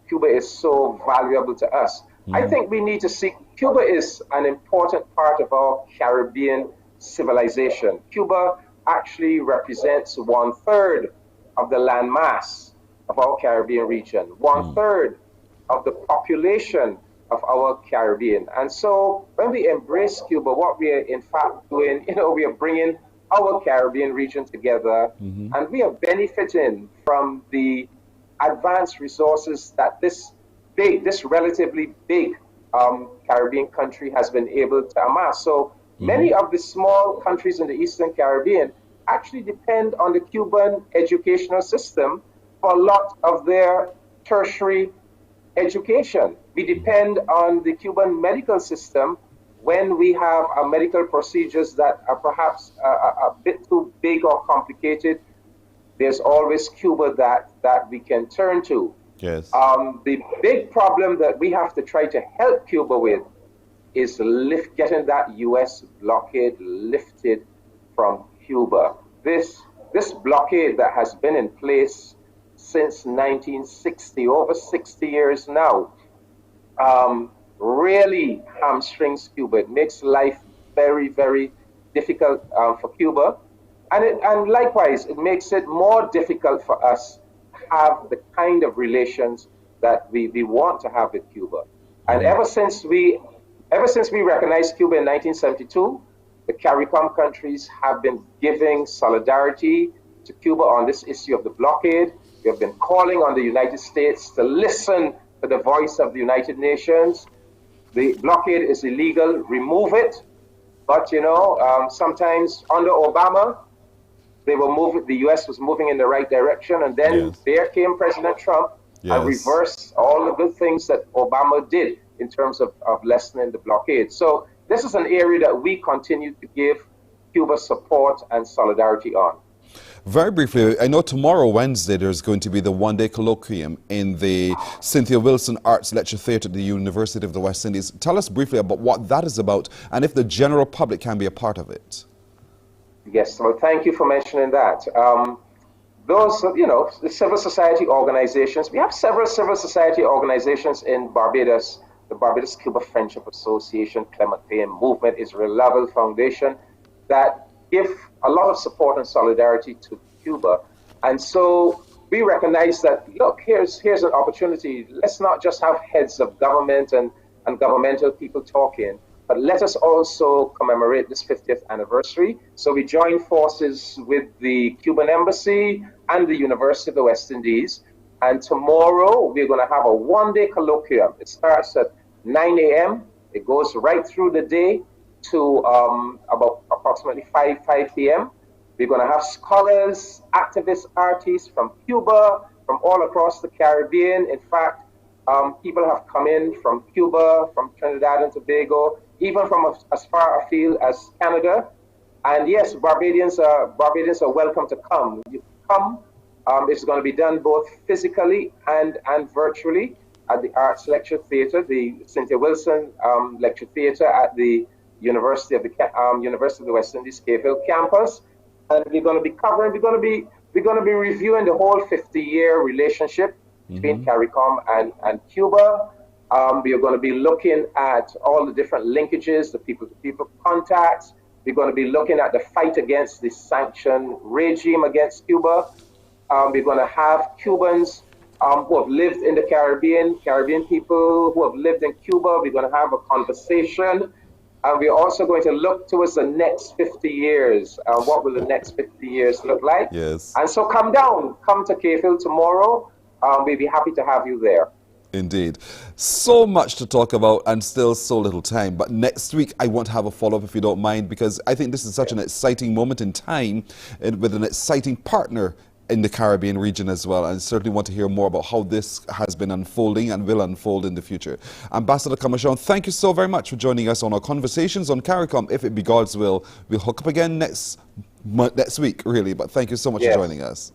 Cuba is so valuable to us. I think we need to see, Cuba is an important part of our Caribbean civilization. Cuba actually represents 1/3 of the landmass of our Caribbean region, 1/3 of the population of our Caribbean. And so when we embrace Cuba, what we are in fact doing, we are bringing our Caribbean region together, and we are benefiting from the advanced resources that this relatively big Caribbean country has been able to amass. So many of the small countries in the Eastern Caribbean actually depend on the Cuban educational system for a lot of their tertiary education. We depend on the Cuban medical system when we have medical procedures that are perhaps a bit too big or complicated. There's always Cuba that we can turn to. Yes. The big problem that we have to try to help Cuba with is getting that U.S. blockade lifted from Cuba. This blockade that has been in place since 1960, over 60 years now, really hamstrings Cuba. It makes life very, very difficult for Cuba. And likewise, it makes it more difficult for us to have the kind of relations that we want to have with Cuba. And ever since we recognized Cuba in 1972, the CARICOM countries have been giving solidarity to Cuba on this issue of the blockade. We have been calling on the United States to listen to the voice of the United Nations. The blockade is illegal, remove it. But sometimes under Obama, the U.S. was moving in the right direction, and then there came President Trump and reversed all the good things that Obama did in terms of lessening the blockade. So this is an area that we continue to give Cuba support and solidarity on. Very briefly, I know tomorrow, Wednesday, there's going to be the one-day colloquium in the Cynthia Wilson Arts Lecture Theatre at the University of the West Indies. Tell us briefly about what that is about and if the general public can be a part of it. Yes, well, thank you for mentioning that. The civil society organizations, we have several civil society organizations in Barbados, the Barbados-Cuba Friendship Association, Clement Payne Movement, Israel Level Foundation, that give a lot of support and solidarity to Cuba. And so we recognize that, look, here's an opportunity. Let's not just have heads of government and governmental people talking. but let us also commemorate this 50th anniversary. So we joined forces with the Cuban Embassy and the University of the West Indies. And tomorrow we're going to have a one-day colloquium. It starts at 9 a.m. It goes right through the day to about approximately 5 p.m. We're going to have scholars, activists, artists from Cuba, from all across the Caribbean. In fact, people have come in from Cuba, from Trinidad and Tobago, even from as far afield as Canada. And yes, Barbadians are welcome to come. You come. It's going to be done both physically and virtually at the Arts Lecture Theatre, the Cynthia Wilson Lecture Theatre at the University of the West Indies Cave Hill campus. And we're going to be reviewing the whole 50-year relationship between CARICOM and Cuba. We are going to be looking at all the different linkages, the people-to-people contacts. We're going to be looking at the fight against the sanction regime against Cuba. We're going to have Cubans who have lived in the Caribbean people who have lived in Cuba. We're going to have a conversation. And we're also going to look towards the next 50 years. What will the next 50 years look like? Yes. And so come to Cave Hill tomorrow. We'll be happy to have you there. Indeed. So much to talk about and still so little time. But next week, I want to have a follow-up if you don't mind, because I think this is such an exciting moment in time and with an exciting partner in the Caribbean region as well. And I certainly want to hear more about how this has been unfolding and will unfold in the future. Ambassador Kamashon, thank you so very much for joining us on our conversations on CARICOM. If it be God's will, we'll hook up again next week, really. But thank you so much for joining us.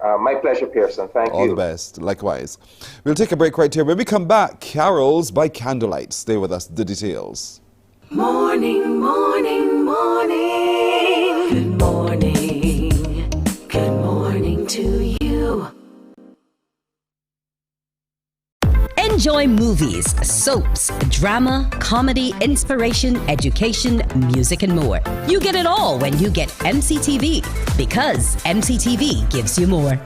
My pleasure, Pearson. Thank you. All the best. Likewise. We'll take a break right here. When we come back, carols by candlelight. Stay with us. The details. Morning, morning, morning. Good morning. Good morning to you. Enjoy movies, soaps, drama, comedy, inspiration, education, music, and more. You get it all when you get MCTV, because MCTV gives you more.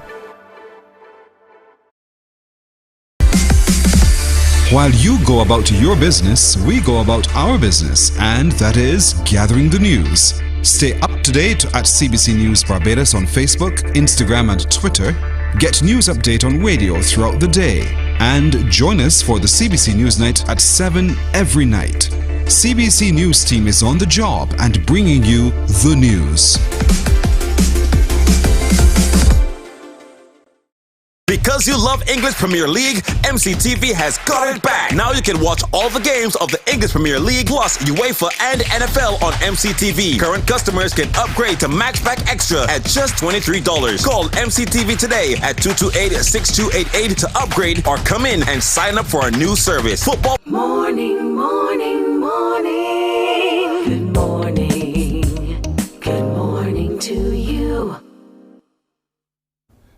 While you go about your business, we go about our business, and that is gathering the news. Stay up to date at CBC News Barbados on Facebook, Instagram, and Twitter. Get news update on radio throughout the day. And join us for the CBC News Night at 7 every night. CBC News team is on the job and bringing you the news. Because you love English Premier League, MCTV has got it back. Now you can watch all the games of the English Premier League plus UEFA and NFL on MCTV. Current customers can upgrade to Max Pack Extra at just $23. Call MCTV today at 228-6288 to upgrade or come in and sign up for our new service. Football. Morning, morning, morning. Good morning. Good morning to you.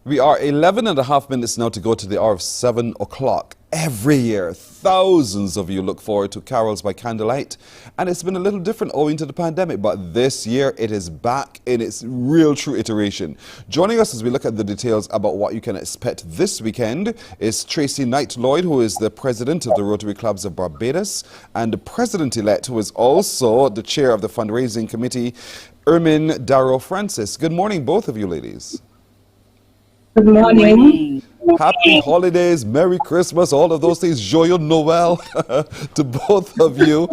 We are 11 and a half minutes now to go to the hour of 7 o'clock. Every year, thousands of you look forward to Carols by Candlelight. And it's been a little different owing to the pandemic, but this year it is back in its real true iteration. Joining us as we look at the details about what you can expect this weekend is Tracy Knight-Lloyd, who is the president of the Rotary Clubs of Barbados, and the president-elect, who is also the chair of the fundraising committee, Ermin Darrow Francis. Good morning, both of you ladies. Good morning. Happy holidays, Merry Christmas, all of those things, Joyeux Noel to both of you.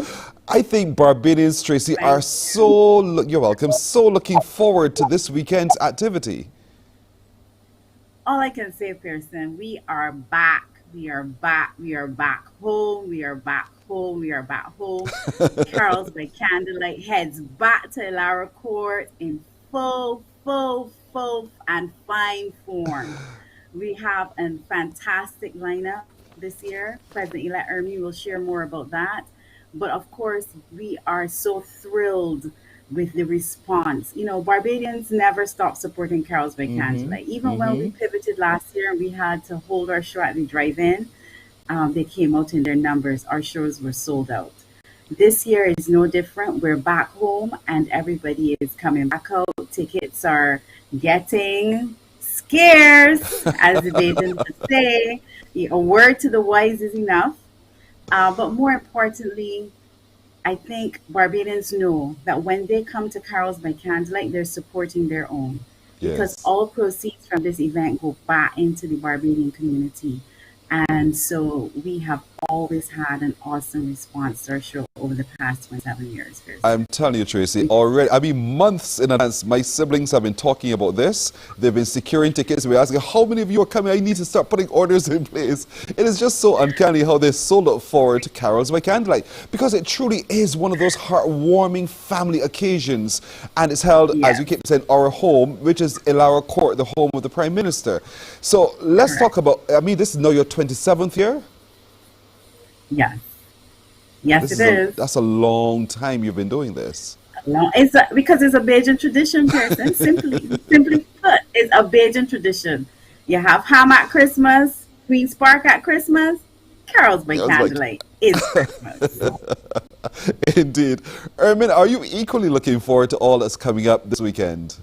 I think Barbadians, Tracy, are you're welcome, so looking forward to this weekend's activity. All I can say, Pearson, we are back. We are back. We are back home. We are back home. We are back home. Carols by Candlelight heads back to Ilara Court in full and fine form. We have a fantastic lineup this year. President-elect Ermi will share more about that. But of course, we are so thrilled with the response. You know, Barbadians never stop supporting Carols by Candlelight. Even when we pivoted last year and we had to hold our show at the drive-in, they came out in their numbers. Our shows were sold out. This year is no different. We're back home and everybody is coming back out. Tickets are getting scarce, as the Bajans would say. A word to the wise is enough. But more importantly, I think Barbadians know that when they come to Carols by Candlelight, they're supporting their own because Yes. all proceeds from this event go back into the Barbadian community. And so we have always had an awesome response to our show over the past 27 years. I'm telling you, Tracy, already, I mean, months in advance, my siblings have been talking about this. They've been securing tickets. We're asking, how many of you are coming? I need to start putting orders in place. It is just so uncanny how they so look forward to Carols by Candlelight because it truly is one of those heartwarming family occasions. And it's held, as you keep saying, our home, which is Ilara Court, the home of the Prime Minister. So let's talk about, I mean, this is now your 27th year? Yes. Yes, it is. That's a long time you've been doing this. No, because it's a Bajan tradition, person. simply put, it's a Bajan tradition. You have ham at Christmas, Queen's Park at Christmas, Carols by Candlelight is Christmas. Indeed. Ermin, are you equally looking forward to all that's coming up this weekend?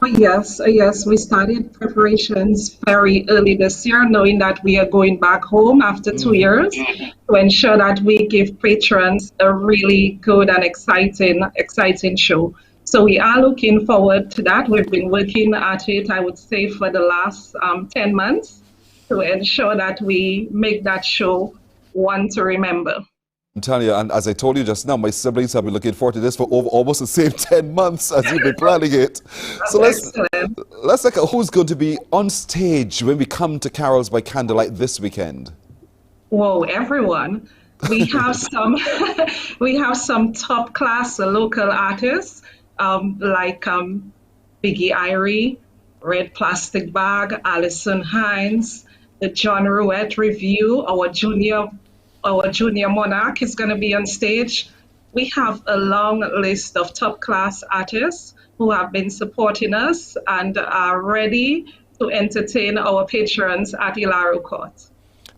Oh, yes, yes. We started preparations very early this year, knowing that we are going back home after 2 years to ensure that we give patrons a really good and exciting show. So we are looking forward to that. We've been working at it, I would say, for the last 10 months to ensure that we make that show one to remember. I'm telling you, and as I told you just now, my siblings have been looking forward to this for almost the same 10 months as you've been planning it. So let's look at who's going to be on stage when we come to Carols by Candlelight this weekend. Whoa, everyone. We have some top class local artists like Biggie Irie, Red Plastic Bag, Alison Hines, the John Ruette Review, our junior monarch is going to be on stage. We have a long list of top class artists who have been supporting us and are ready to entertain our patrons at Ilara Court.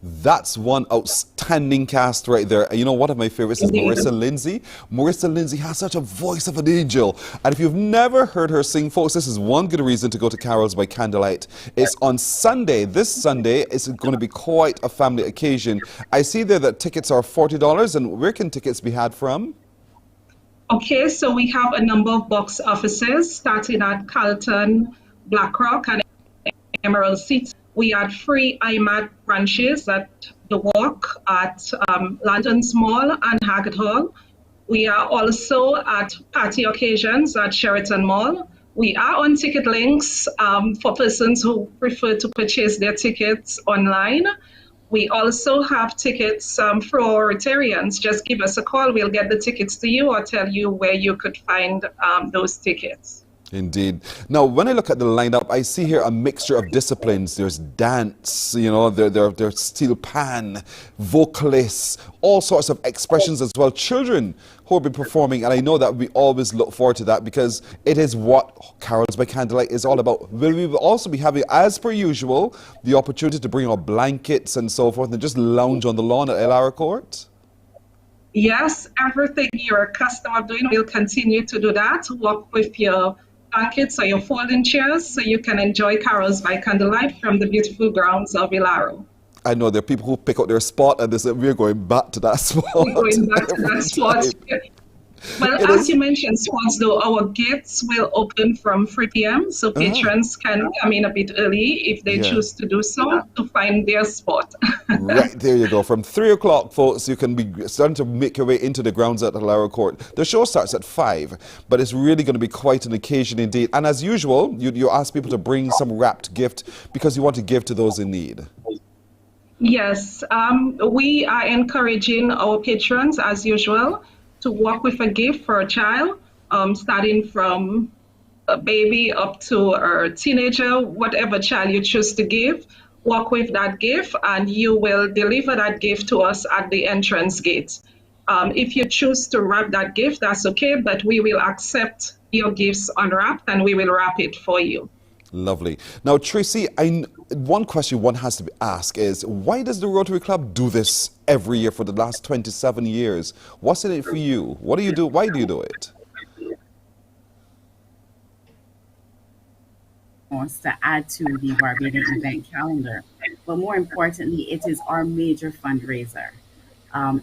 That's one outstanding cast right there. You know, one of my favorites is Marissa Lindsay. Marissa Lindsay has such a voice of an angel. And if you've never heard her sing, folks, this is one good reason to go to Carols by Candlelight. It's on Sunday. This Sunday is going to be quite a family occasion. I see there that tickets are $40. And where can tickets be had from? Okay, so we have a number of box offices starting at Carlton, Blackrock, and Emerald City. We had free IMAT branches at The Walk, at Lanterns Mall and Haggard Hall. We are also at party occasions at Sheraton Mall. We are on ticket links for persons who prefer to purchase their tickets online. We also have tickets for our Rotarians. Just give us a call. We'll get the tickets to you or tell you where you could find those tickets. Indeed. Now, when I look at the lineup, I see here a mixture of disciplines. There's dance, you know, there's steel pan, vocalists, all sorts of expressions as well. Children who will be performing, and I know that we always look forward to that because it is what Carols by Candlelight is all about. We will also be having, as per usual, the opportunity to bring our blankets and so forth and just lounge on the lawn at Ilara Court. Yes, everything you're accustomed to doing, we'll continue to do that. Walk with your blankets or your folding chairs so you can enjoy Carols by Candlelight from the beautiful grounds of Ilara. I know there are people who pick out their spot and they say, we're going back to that spot. We're going back to that spot. Well, as you mentioned, sports though, our gates will open from 3 p.m. so patrons can come in a bit early if they choose to do so to find their spot. Right, there you go. From 3 o'clock, folks, you can be starting to make your way into the grounds at Ilara Court. The show starts at 5, but it's really going to be quite an occasion indeed. And as usual, you ask people to bring some wrapped gift because you want to give to those in need. Yes, we are encouraging our patrons, as usual, to walk with a gift for a child, starting from a baby up to a teenager, whatever child you choose to give. Walk with that gift and you will deliver that gift to us at the entrance gate. If you choose to wrap that gift, that's okay, but we will accept your gifts unwrapped and we will wrap it for you. Lovely. Now, Tracy, one question one has to be asked is, why does the Rotary Club do this every year for the last 27 years? What's in it for you? What do you do? Why do you do it? Wants to add to the Barbadian event calendar, but more importantly, it is our major fundraiser.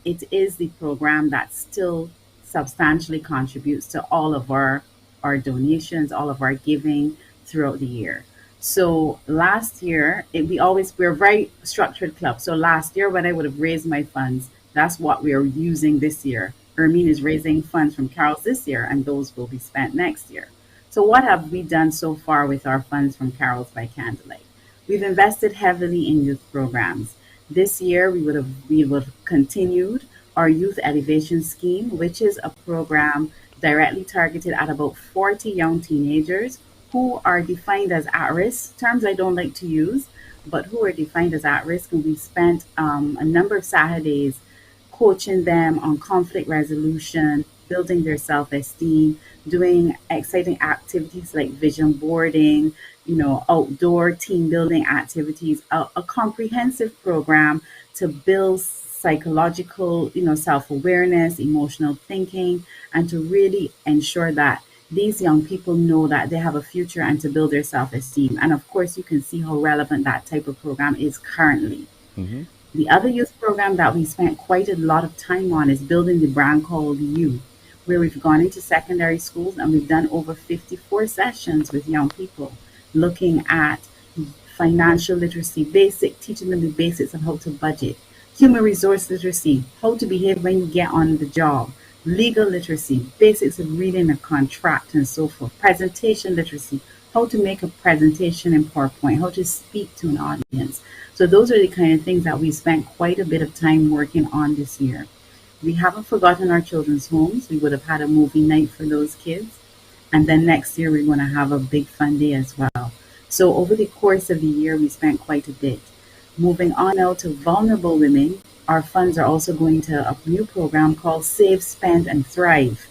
It is the program that still substantially contributes to all of our donations, all of our giving throughout the year. So last year, we're a very structured club. So last year, when I would have raised my funds, that's what we are using this year. Ermine is raising funds from Carols this year, and those will be spent next year. So what have we done so far with our funds from Carols by Candlelight? We've invested heavily in youth programs. This year, we would have continued our Youth Elevation Scheme, which is a program directly targeted at about 40 young teenagers who are defined as at-risk, terms I don't like to use, but who are defined as at-risk. And we spent a number of Saturdays coaching them on conflict resolution, building their self-esteem, doing exciting activities like vision boarding, outdoor team building activities, a comprehensive program to build psychological, self-awareness, emotional thinking, and to really ensure that these young people know that they have a future and to build their self-esteem. And of course, you can see how relevant that type of program is currently. Mm-hmm. The other youth program that we spent quite a lot of time on is building the brand called You, where we've gone into secondary schools and we've done over 54 sessions with young people looking at financial literacy, teaching them the basics of how to budget, human resource literacy, how to behave when you get on the job, legal literacy, basics of reading a contract and so forth, presentation literacy, how to make a presentation in PowerPoint, how to speak to an audience. So those are the kind of things that we spent quite a bit of time working on this year. We haven't forgotten our children's homes. We would have had a movie night for those kids. And then next year, we're going to have a big fun day as well. So over the course of the year, we spent quite a bit. Moving on now to vulnerable women, our funds are also going to a new program called Save, Spend, and Thrive.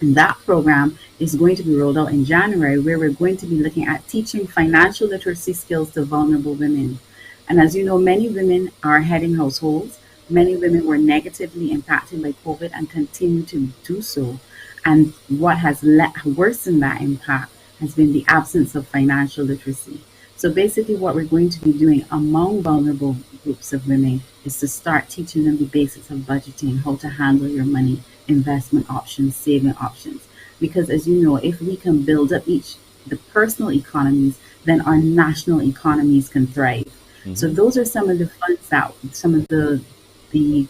And that program is going to be rolled out in January, where we're going to be looking at teaching financial literacy skills to vulnerable women. And as you know, many women are heading households. Many women were negatively impacted by COVID and continue to do so. And what has worsened that impact has been the absence of financial literacy. So basically what we're going to be doing among vulnerable groups of women is to start teaching them the basics of budgeting, how to handle your money, investment options, saving options. Because as you know, if we can build up the personal economies, then our national economies can thrive. Mm-hmm. So those are some of the funds some of the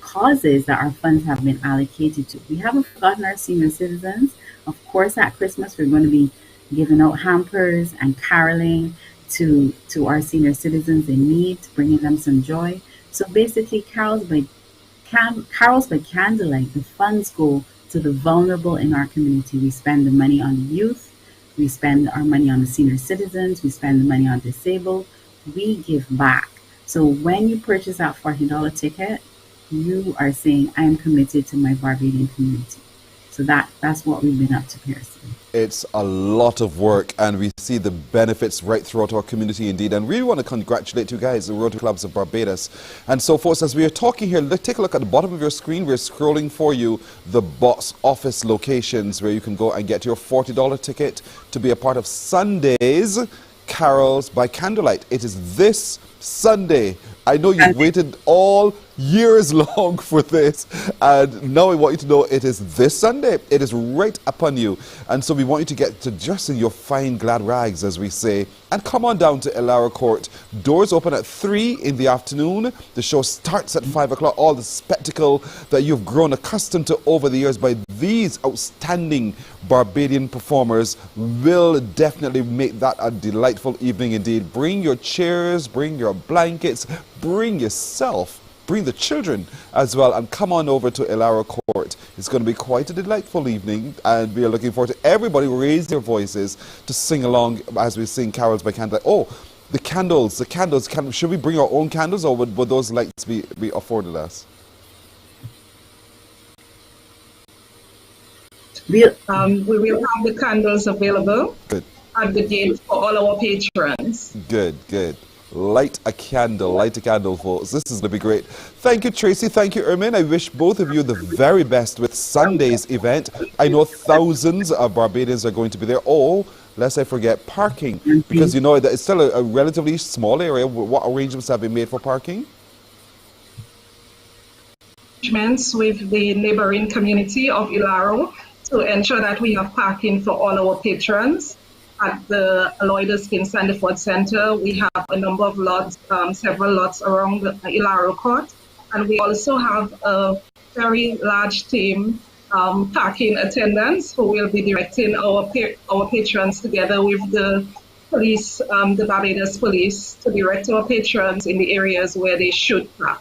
causes that our funds have been allocated to. We haven't forgotten our senior citizens. Of course, at Christmas, we're going to be giving out hampers and caroling to our senior citizens in need, bringing them some joy. So basically, Carols by Candlelight, the funds go to the vulnerable in our community. We spend the money on the youth, we spend our money on the senior citizens, we spend the money on disabled, we give back. So when you purchase that $40 ticket, you are saying, I am committed to my Barbadian community. So that's what we've been up to, Pearson. It's a lot of work, and we see the benefits right throughout our community indeed. And we want to congratulate you guys, the Rotary Clubs of Barbados. And so forth, as we are talking here, let's take a look at the bottom of your screen. We're scrolling for you the box office locations where you can go and get your $40 ticket to be a part of Sunday's Carols by Candlelight. It is this Sunday. I know you've waited all years long for this, and now I want you to know it is this Sunday. It is right upon you, and so we want you to get to dress in your fine glad rags, as we say, and come on down to Elara Court. Doors open at 3 in the afternoon. The show starts at 5 o'clock. All the spectacle that you've grown accustomed to over the years by these outstanding Barbadian performers will definitely make that a delightful evening indeed. Bring your chairs, bring your blankets, bring yourself, bring the children as well, and come on over to Elara Court. It's going to be quite a delightful evening, and we are looking forward to everybody raise their voices to sing along as we sing Carols by Candlelight. Oh, the candles. Should we bring our own candles, or would those lights be afforded us? We will have the candles available. Good. At the gate for all our patrons. Good. Light a candle, folks. This is going to be great. Thank you, Tracy. Thank you, Ermine. I wish both of you the very best with Sunday's event. I know thousands of Barbadians are going to be there. Oh, lest I forget, parking. Because you know that it's still a relatively small area. What arrangements have been made for parking? arrangements with the neighboring community of Ilaro to ensure that we have parking for all our patrons. At the Aloyda Skin Sandiford Center, we have a number of lots, several lots around the Ilaro Court, and we also have a very large team parking attendants who will be directing our patrons together with the police, the Barbados police, to direct our patrons in the areas where they should park.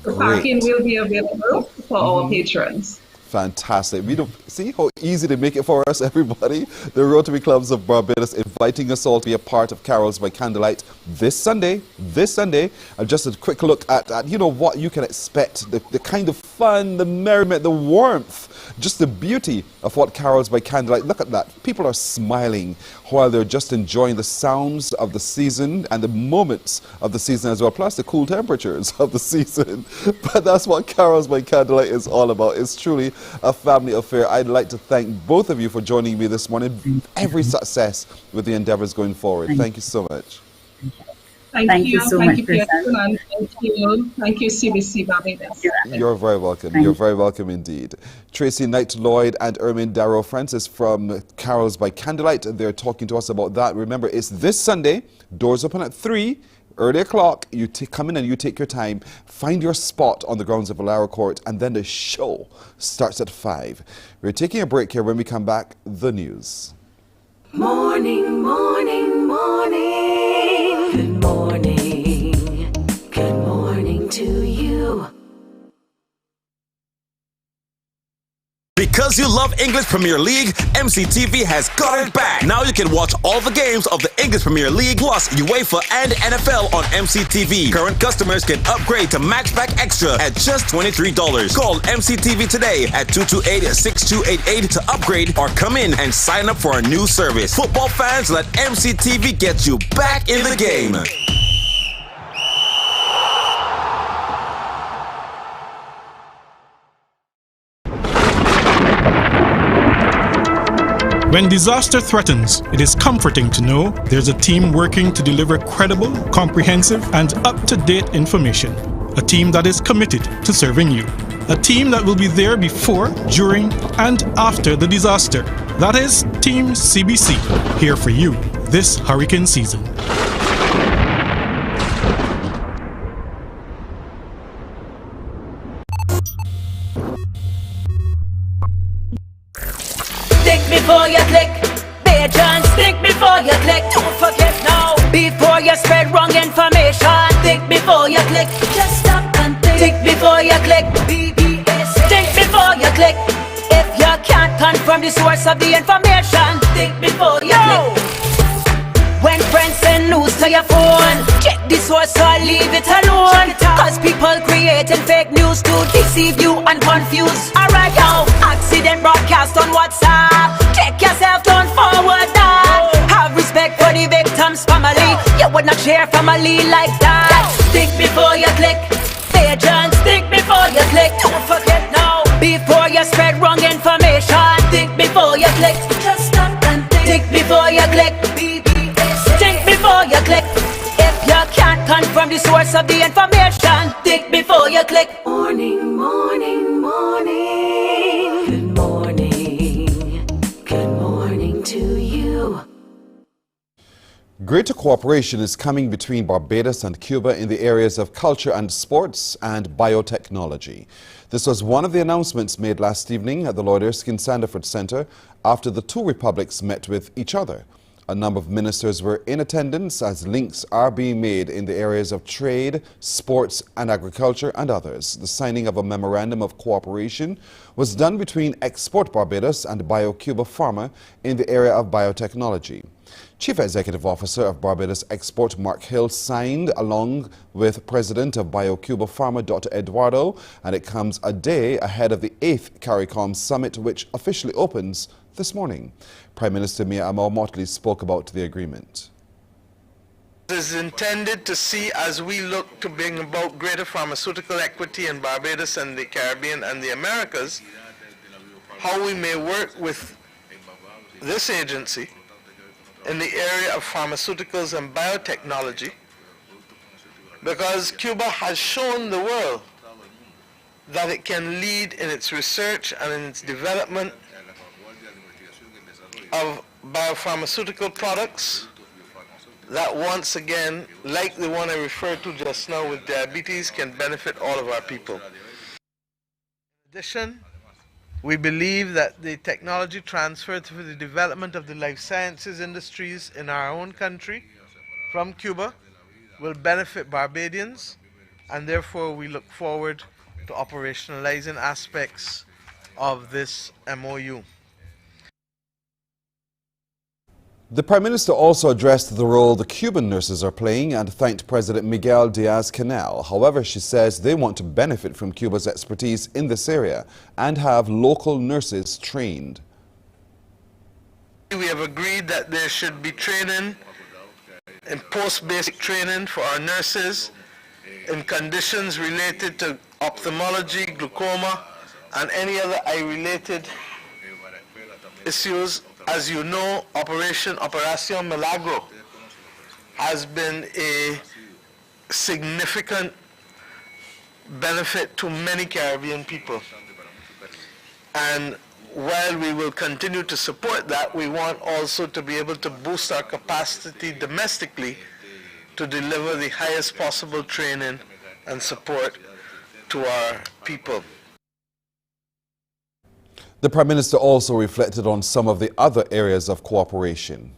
The parking will be available for our patrons. Fantastic. We don't see how easy they make it for us, everybody. The Rotary Clubs of Barbados inviting us all to be a part of Carols by Candlelight this Sunday. And just a quick look at you know, what you can expect, the kind of fun, the merriment, the warmth, just the beauty of what Carols by Candlelight. Look at that. People are smiling while they're just enjoying the sounds of the season and the moments of the season as well, plus the cool temperatures of the season. But that's what Carols by Candlelight is all about. It's truly a family affair. I'd like to thank both of you for joining me this morning. Every success with the endeavors going forward. Thank you so much. Thank you so much, Pearson. and thank you, CBC Barbados. You're very welcome. You're very welcome indeed. Tracy Knight-Lloyd and Ermin Darrow Francis from Carols by Candlelight. They're talking to us about that. Remember, it's this Sunday. Doors open at 3. Early o'clock, you come in and you take your time, find your spot on the grounds of Ilaro Court, and then the show starts at 5. We're taking a break here. When we come back, the news. Morning, morning, morning. Good morning. Good morning to you. Because you love English Premier League, MCTV has got it back. Now you can watch all the games of the English Premier League plus UEFA and NFL on MCTV. Current customers can upgrade to Max Pack Extra at just $23. Call MCTV today at 228-6288 to upgrade or come in and sign up for our new service. Football fans, let MCTV get you back in the game. When disaster threatens, it is comforting to know there's a team working to deliver credible, comprehensive, and up-to-date information. A team that is committed to serving you. A team that will be there before, during, and after the disaster. That is Team CBC, here for you this hurricane season. Before you click, patrons, think before you click. Don't forget now, before you spread wrong information. Think before you click, just stop and think. Think before you click, BBS. Think before you click. If you can't confirm the source of the information, think before you click. When friends send news to your phone, check the source or leave it alone. Cause people creating fake news to deceive you and confuse. Alright now, accident broadcast on WhatsApp. Check yourself, don't forward that. Have respect for the victim's family. You would not share family like that. Think before you click. Patrons, think before you click. Don't forget now, before you spread wrong information. Think before you click. Just stop and think. Think before you click. Think before you click. If you can't confirm the source of the information, think before you click. Morning, morning, morning. Good morning. Good morning to you. Greater cooperation is coming between Barbados and Cuba in the areas of culture and sports and biotechnology. This was one of the announcements made last evening at the Lloyd Erskine Sandiford Center after the two republics met with each other. A number of ministers were in attendance as links are being made in the areas of trade, sports and agriculture and others. The signing of a memorandum of cooperation was done between Export Barbados and BioCuba Pharma in the area of biotechnology. Chief Executive Officer of Barbados Export Mark Hill signed along with President of BioCuba Pharma Dr. Eduardo, and it comes a day ahead of the 8th CARICOM summit, which officially opens this morning. Prime Minister Mia Amal Motley spoke about the agreement. It is intended to see, as we look to bring about greater pharmaceutical equity in Barbados and the Caribbean and the Americas, how we may work with this agency in the area of pharmaceuticals and biotechnology, because Cuba has shown the world that it can lead in its research and in its development of biopharmaceutical products that once again, like the one I referred to just now with diabetes, can benefit all of our people. In addition, we believe that the technology transfer for the development of the life sciences industries in our own country from Cuba will benefit Barbadians, and therefore we look forward to operationalizing aspects of this MOU. The Prime Minister also addressed the role the Cuban nurses are playing and thanked President Miguel Diaz-Canel. However, she says they want to benefit from Cuba's expertise in this area and have local nurses trained. We have agreed that there should be training and post-basic training for our nurses in conditions related to ophthalmology, glaucoma, and any other eye-related issues. As you know, Operación Milagro has been a significant benefit to many Caribbean people. And while we will continue to support that, we want also to be able to boost our capacity domestically to deliver the highest possible training and support to our people. The Prime Minister also reflected on some of the other areas of cooperation.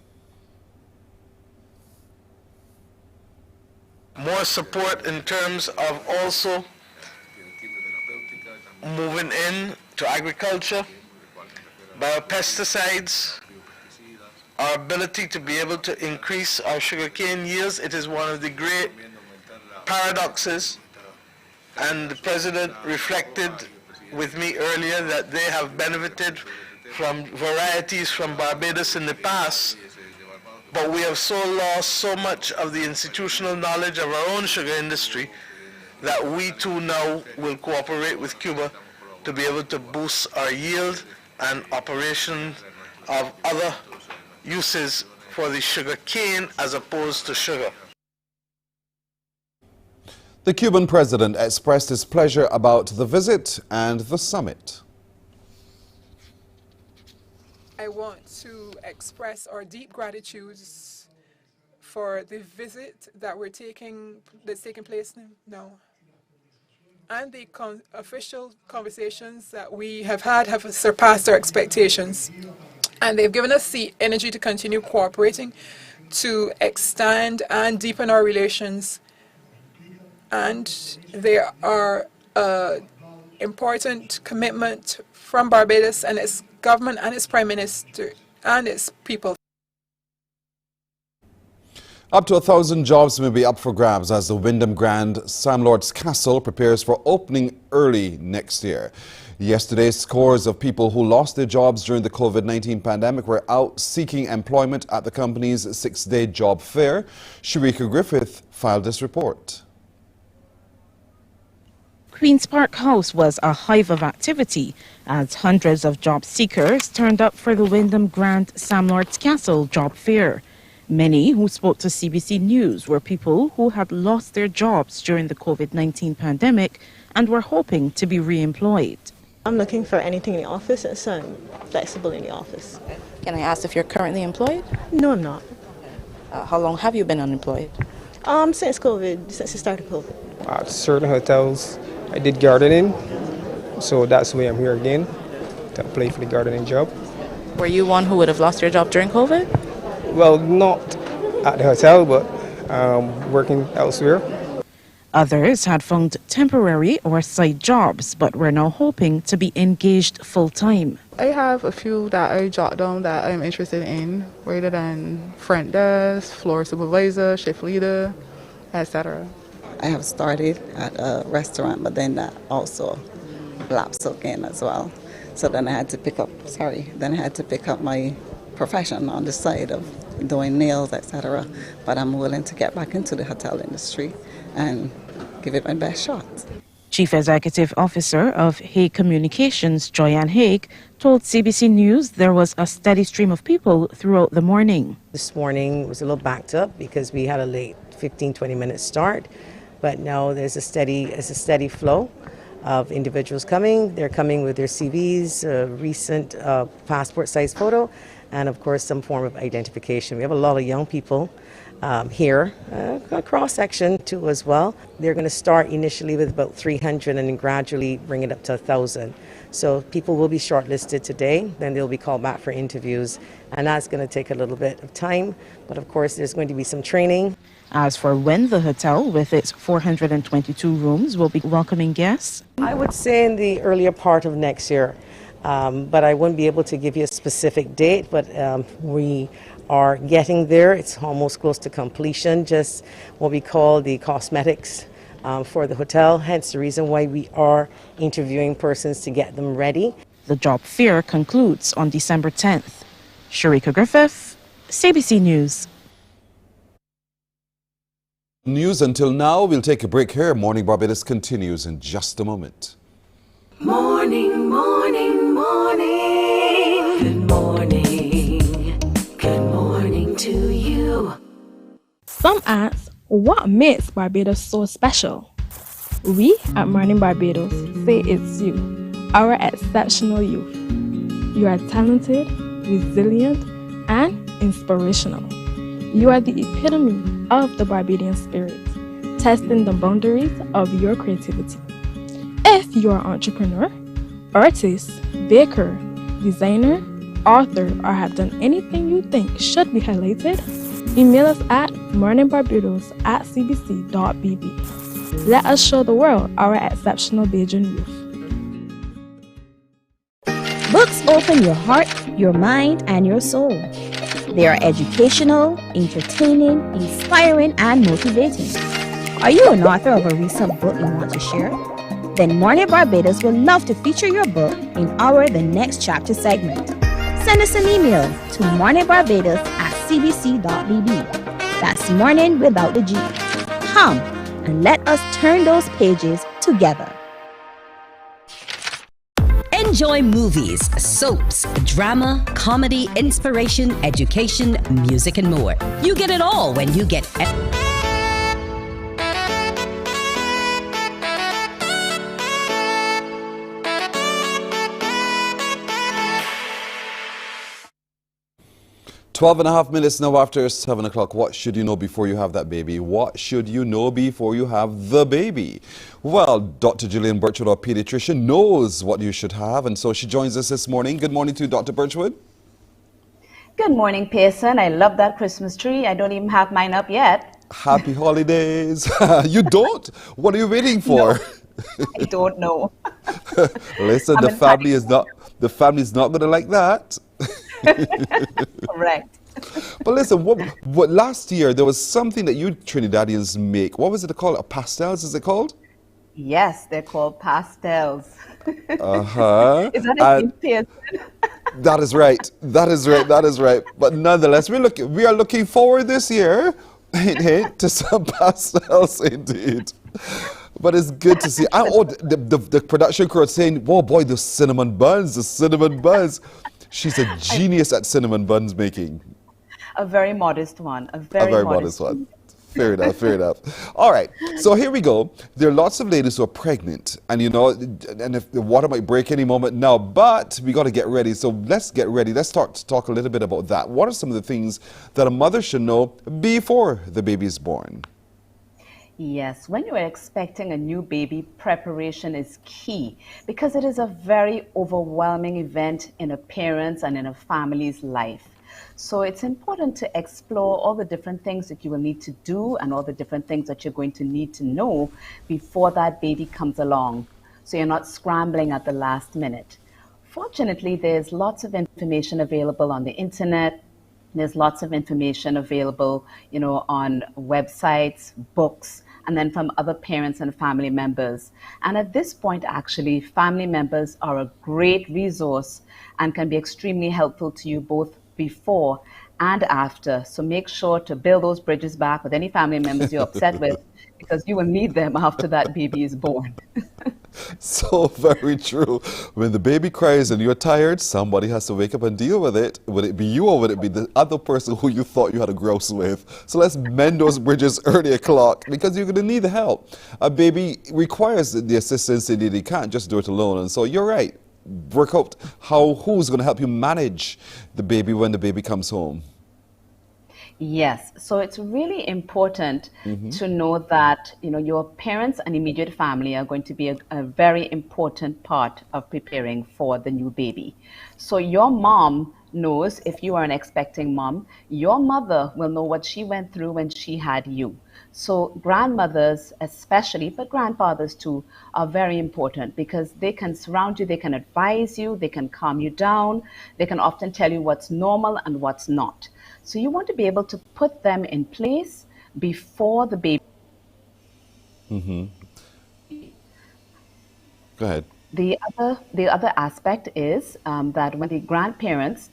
More support in terms of also moving in to agriculture, biopesticides, our ability to be able to increase our sugarcane yields. It is one of the great paradoxes, and the President reflected with me earlier that they have benefited from varieties from Barbados in the past, but we have so lost so much of the institutional knowledge of our own sugar industry that we too now will cooperate with Cuba to be able to boost our yield and operation of other uses for the sugar cane as opposed to sugar. The Cuban president expressed his pleasure about the visit and the summit. I want to express our deep gratitude for the visit that's taking place now. And the official conversations that we have had have surpassed our expectations. And they've given us the energy to continue cooperating, to extend and deepen our relations. And there are important commitment from Barbados and its government and its Prime Minister and its people. Up to 1,000 jobs may be up for grabs as the Windham Grand Sam Lord's Castle prepares for opening early next year. Yesterday, scores of people who lost their jobs during the COVID-19 pandemic were out seeking employment at the company's 6-day job fair. Sharika Griffith filed this report. Queen's Park House was a hive of activity as hundreds of job seekers turned up for the Windham Grand Sam Lord's Castle job fair. Many who spoke to CBC News were people who had lost their jobs during the COVID-19 pandemic and were hoping to be re-employed. I'm looking for anything in the office, so I'm flexible in the office. Can I ask if you're currently employed? No, I'm not. How long have you been unemployed? Since COVID, since the start of COVID. At certain hotels, I did gardening, so that's why I'm here again, to apply for the gardening job. Were you one who would have lost your job during COVID? Well, not at the hotel, but working elsewhere. Others had found temporary or side jobs, but were now hoping to be engaged full-time. I have a few that I jot down that I'm interested in, rather than front desk, floor supervisor, shift leader, etc. I have started at a restaurant, but then that also lapsed again as well. So then I had to pick up my profession on the side of doing nails, etc. But I'm willing to get back into the hotel industry and give it my best shot. Chief Executive Officer of Hague Communications, Joyanne Hague, told CBC News there was a steady stream of people throughout the morning. This morning was a little backed up because we had a late 15-20 minute start, but now there's a steady flow. of individuals coming. They're coming with their CVs, recent passport size photo, and of course some form of identification. We have a lot of young people here, a cross section too as well. They're going to start initially with about 300 and then gradually bring it up to 1,000. So people will be shortlisted today, then they'll be called back for interviews, and that's going to take a little bit of time, but of course there's going to be some training. As for when the hotel, with its 422 rooms, will be welcoming guests? I would say in the earlier part of next year, but I wouldn't be able to give you a specific date, but we are getting there. It's almost close to completion, just what we call the cosmetics for the hotel, hence the reason why we are interviewing persons to get them ready. The job fair concludes on December 10th. Sharika Griffith, CBC News. News until now. We'll take a break here. Morning Barbados continues in just a moment. Morning, morning, morning. Good morning. Good morning to you. Some ask, what makes Barbados so special? We at Mornin Barbados say it's you, our exceptional youth. You are talented, resilient, and inspirational. You are the epitome of the Barbadian spirit, testing the boundaries of your creativity. If you are an entrepreneur, artist, baker, designer, author, or have done anything you think should be highlighted, email us at morninbarbados@cbc.bb. Let us show the world our exceptional Bajan youth. Books open your heart, your mind, and your soul. They are educational, entertaining, inspiring, and motivating. Are you an author of a recent book you want to share? Then Mornin Barbados would love to feature your book in our The Next Chapter segment. Send us an email to morninbarbados@cbc.bb. That's morning without the G. Come and let us turn those pages together. Enjoy movies, soaps, drama, comedy, inspiration, education, music, and more. You get it all when you get 12.5 minutes now after 7 o'clock. What should you know before you have that baby? What should you know before you have the baby? Well, Dr. Gillian Birchwood, our pediatrician, knows what you should have, and so she joins us this morning. Good morning to you, Dr. Birchwood. Good morning, Pearson. I love that Christmas tree. I don't even have mine up yet. Happy holidays. You don't? What are you waiting for? No, I don't know. Listen, the family is not going to like that. Correct. But listen, what last year there was something that you Trinidadians make. What was it called? A pastels, is it called? Yes, they're called pastels. Uh-huh. Is that a good Pearson? That is right. That is right. That is right. But nonetheless, we are looking forward this year to some pastels indeed. But it's good to see. The production crew is saying, "Whoa, boy, the cinnamon buns, the cinnamon buns." She's a genius at cinnamon buns making. A very modest one. A very modest one. Fair enough, fair enough. All right, so here we go. There are lots of ladies who are pregnant, and and if the water might break any moment now, but we got to get ready. So let's get ready. Let's start to talk a little bit about that. What are some of the things that a mother should know before the baby is born? Yes, when you are expecting a new baby, preparation is key because it is a very overwhelming event in a parent's and in a family's life. So it's important to explore all the different things that you will need to do and all the different things that you're going to need to know before that baby comes along, so you're not scrambling at the last minute. Fortunately, there's lots of information available on the internet. There's lots of information available, on websites, books, and then from other parents and family members. And at this point, actually, family members are a great resource and can be extremely helpful to you both before and after. So make sure to build those bridges back with any family members you're upset with, because you will need them after that baby is born. So very true. When the baby cries and you're tired, somebody has to wake up and deal with it. Would it be you or would it be the other person who you thought you had a grouse with? So let's mend those bridges early o'clock because you're going to need the help. A baby requires the assistance they need. They can't just do it alone. And so you're right. Work out who's going to help you manage the baby when the baby comes home. Yes, so it's really important to know that your parents and immediate family are going to be a very important part of preparing for the new baby. So your mom knows, if you are an expecting mom, your mother will know what she went through when she had you. So grandmothers especially, but grandfathers too, are very important because they can surround you, they can advise you, they can calm you down, they can often tell you what's normal and what's not. So you want to be able to put them in place before the baby. Go ahead. The other aspect is that when the grandparents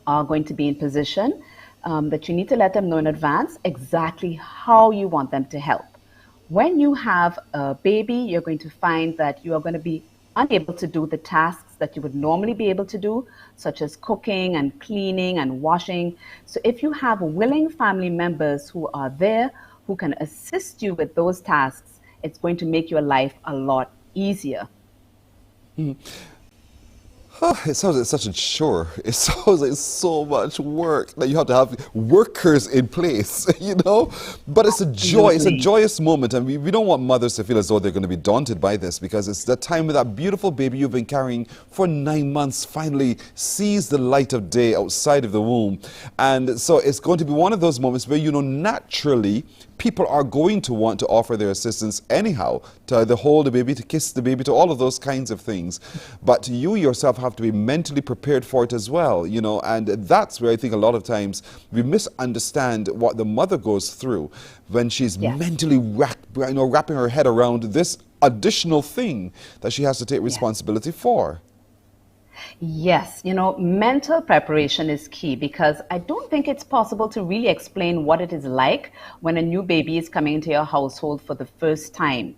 are going to be in position, that you need to let them know in advance exactly how you want them to help. When you have a baby, you're going to find that you are going to be unable to do the tasks that you would normally be able to do, such as cooking and cleaning and washing. So if you have willing family members who are there, who can assist you with those tasks, it's going to make your life a lot easier. It sounds like such a chore. It sounds like so much work that you have to have workers in place, But it's a joy. It's a joyous moment. And we don't want mothers to feel as though they're going to be daunted by this because it's the time when that beautiful baby you've been carrying for 9 months finally sees the light of day outside of the womb. And so it's going to be one of those moments where, naturally, people are going to want to offer their assistance anyhow, to either hold the baby, to kiss the baby, to all of those kinds of things. But you yourself have to be mentally prepared for it as well, and that's where I think a lot of times we misunderstand what the mother goes through when she's mentally wrapping her head around this additional thing that she has to take responsibility for. Yes, mental preparation is key because I don't think it's possible to really explain what it is like when a new baby is coming into your household for the first time.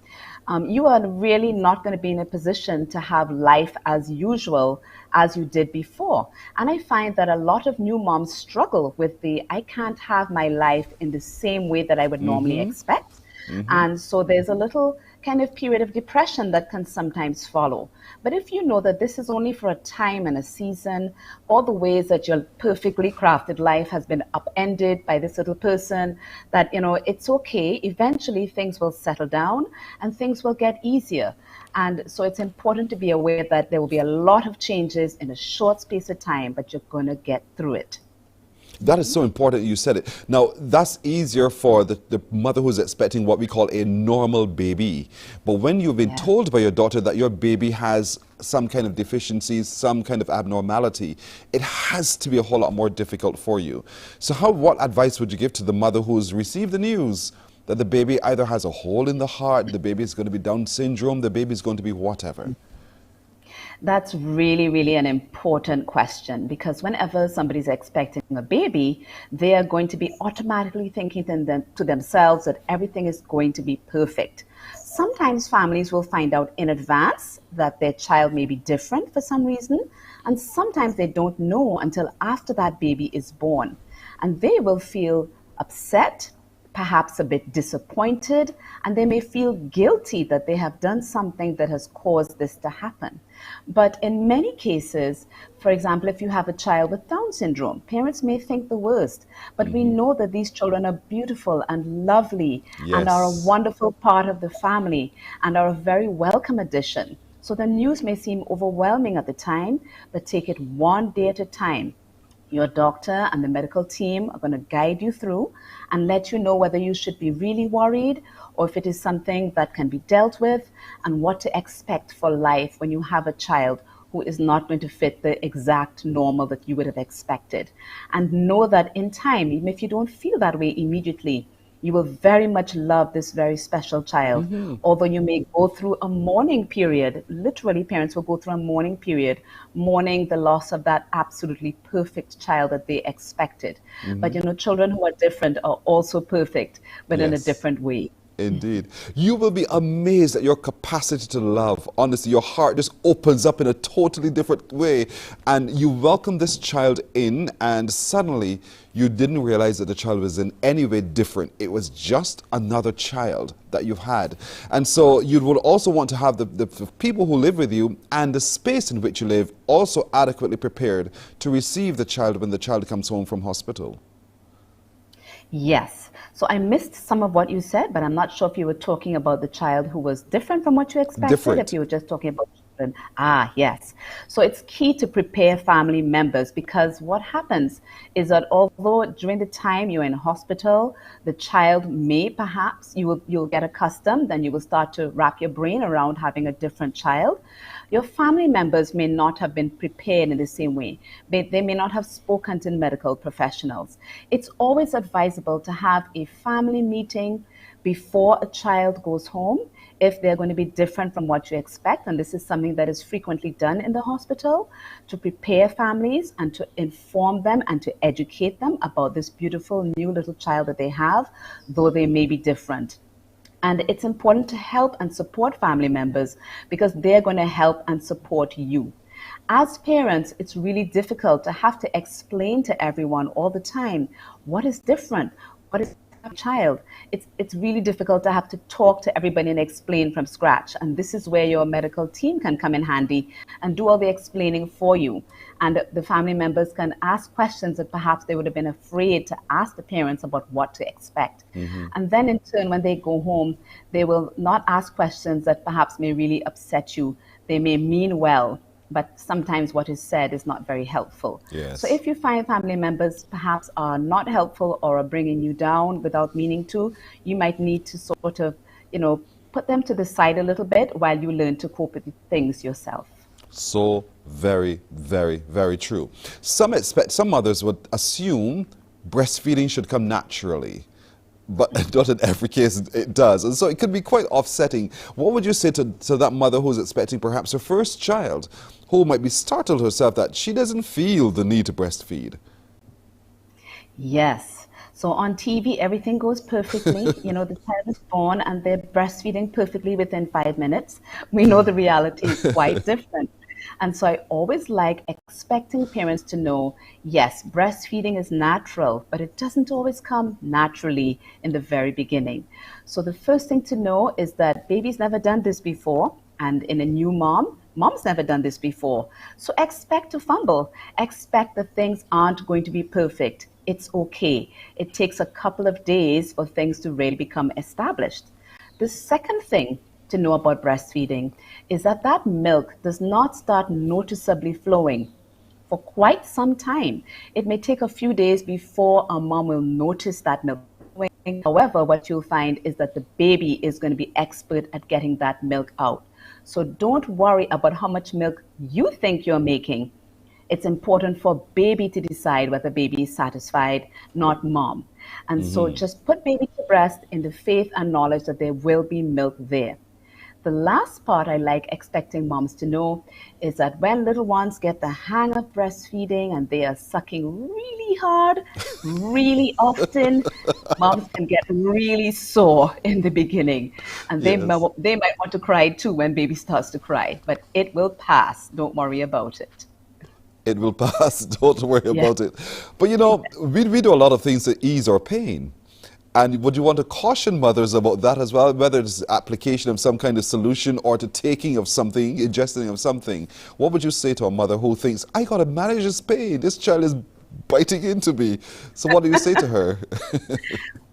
You are really not going to be in a position to have life as usual as you did before. And I find that a lot of new moms struggle with I can't have my life in the same way that I would normally expect. And so there's a little kind of period of depression that can sometimes follow. But if you know that this is only for a time and a season, all the ways that your perfectly crafted life has been upended by this little person, that, it's okay. Eventually things will settle down and things will get easier. And so it's important to be aware that there will be a lot of changes in a short space of time, but you're going to get through it. That is so important you said it. Now, that's easier for the mother who's expecting what we call a normal baby. But when you've been told by your daughter that your baby has some kind of deficiencies, some kind of abnormality, it has to be a whole lot more difficult for you. So what advice would you give to the mother who's received the news that the baby either has a hole in the heart, the baby is going to be Down syndrome, the baby is going to be whatever? That's really, really an important question because whenever somebody's expecting a baby, they are going to be automatically thinking to themselves that everything is going to be perfect. Sometimes families will find out in advance that their child may be different for some reason, and sometimes they don't know until after that baby is born. And they will feel upset, perhaps a bit disappointed, and they may feel guilty that they have done something that has caused this to happen. But in many cases, for example, if you have a child with Down syndrome, parents may think the worst, but we know that these children are beautiful and lovely and are a wonderful part of the family and are a very welcome addition. So the news may seem overwhelming at the time, but take it one day at a time. Your doctor and the medical team are going to guide you through and let you know whether you should be really worried or if it is something that can be dealt with and what to expect for life when you have a child who is not going to fit the exact normal that you would have expected. And know that in time, even if you don't feel that way immediately, you will very much love this very special child. Although you may go through a mourning period, literally parents will go through a mourning period, mourning the loss of that absolutely perfect child that they expected. But children who are different are also perfect, but in a different way. Indeed. You will be amazed at your capacity to love. Honestly, your heart just opens up in a totally different way. And you welcome this child in, and suddenly you didn't realize that the child was in any way different. It was just another child that you've had. And so you would also want to have the people who live with you and the space in which you live also adequately prepared to receive the child when the child comes home from hospital. Yes. So I missed some of what you said, but I'm not sure if you were talking about the child who was different from what you expected, if you were just talking about children. Ah, yes. So it's key to prepare family members, because what happens is that although during the time you're in hospital, the child may perhaps, you'll get accustomed, then you will start to wrap your brain around having a different child. Your family members may not have been prepared in the same way. They may not have spoken to medical professionals. It's always advisable to have a family meeting before a child goes home if they're going to be different from what you expect. And this is something that is frequently done in the hospital to prepare families and to inform them and to educate them about this beautiful new little child that they have, though they may be different. And it's important to help and support family members because they're going to help and support you. As parents, it's really difficult to have to explain to everyone all the time what is different, what is a child. It's really difficult to have to talk to everybody and explain from scratch. And this is where your medical team can come in handy and do all the explaining for you. And the family members can ask questions that perhaps they would have been afraid to ask the parents about what to expect. And then in turn, when they go home, they will not ask questions that perhaps may really upset you. They may mean well, but sometimes what is said is not very helpful. Yes. So if you find family members perhaps are not helpful or are bringing you down without meaning to, you might need to sort of, put them to the side a little bit while you learn to cope with things yourself. So very, very, very true. Some mothers would assume breastfeeding should come naturally, but not in every case it does. And so it could be quite offsetting. What would you say to that mother who's expecting perhaps her first child, who might be startled herself that she doesn't feel the need to breastfeed? Yes. So on TV, everything goes perfectly. The child is born and they're breastfeeding perfectly within 5 minutes. We know the reality is quite different. And so I always like expecting parents to know, yes, breastfeeding is natural, but it doesn't always come naturally in the very beginning. So the first thing to know is that baby's never done this before. And in a new mom's never done this before. So expect to fumble. Expect that things aren't going to be perfect. It's okay. It takes a couple of days for things to really become established. The second thing to know about breastfeeding is that milk does not start noticeably flowing for quite some time. It may take a few days before a mom will notice that milk flowing. However, what you'll find is that the baby is going to be expert at getting that milk out. So don't worry about how much milk you think you're making. It's important for baby to decide whether baby is satisfied, not mom. And so just put baby to breast in the faith and knowledge that there will be milk there. The last part I like expecting moms to know is that when little ones get the hang of breastfeeding and they are sucking really hard, really often, moms can get really sore in the beginning. And they might want to cry too when baby starts to cry, but it will pass. Don't worry about it. It will pass. Don't worry about it. But we do a lot of things to ease our pain. And would you want to caution mothers about that as well, whether it's application of some kind of solution or to taking of something, ingesting of something? What would you say to a mother who thinks, I got to manage this pain, this child is biting into me? So what do you say to her?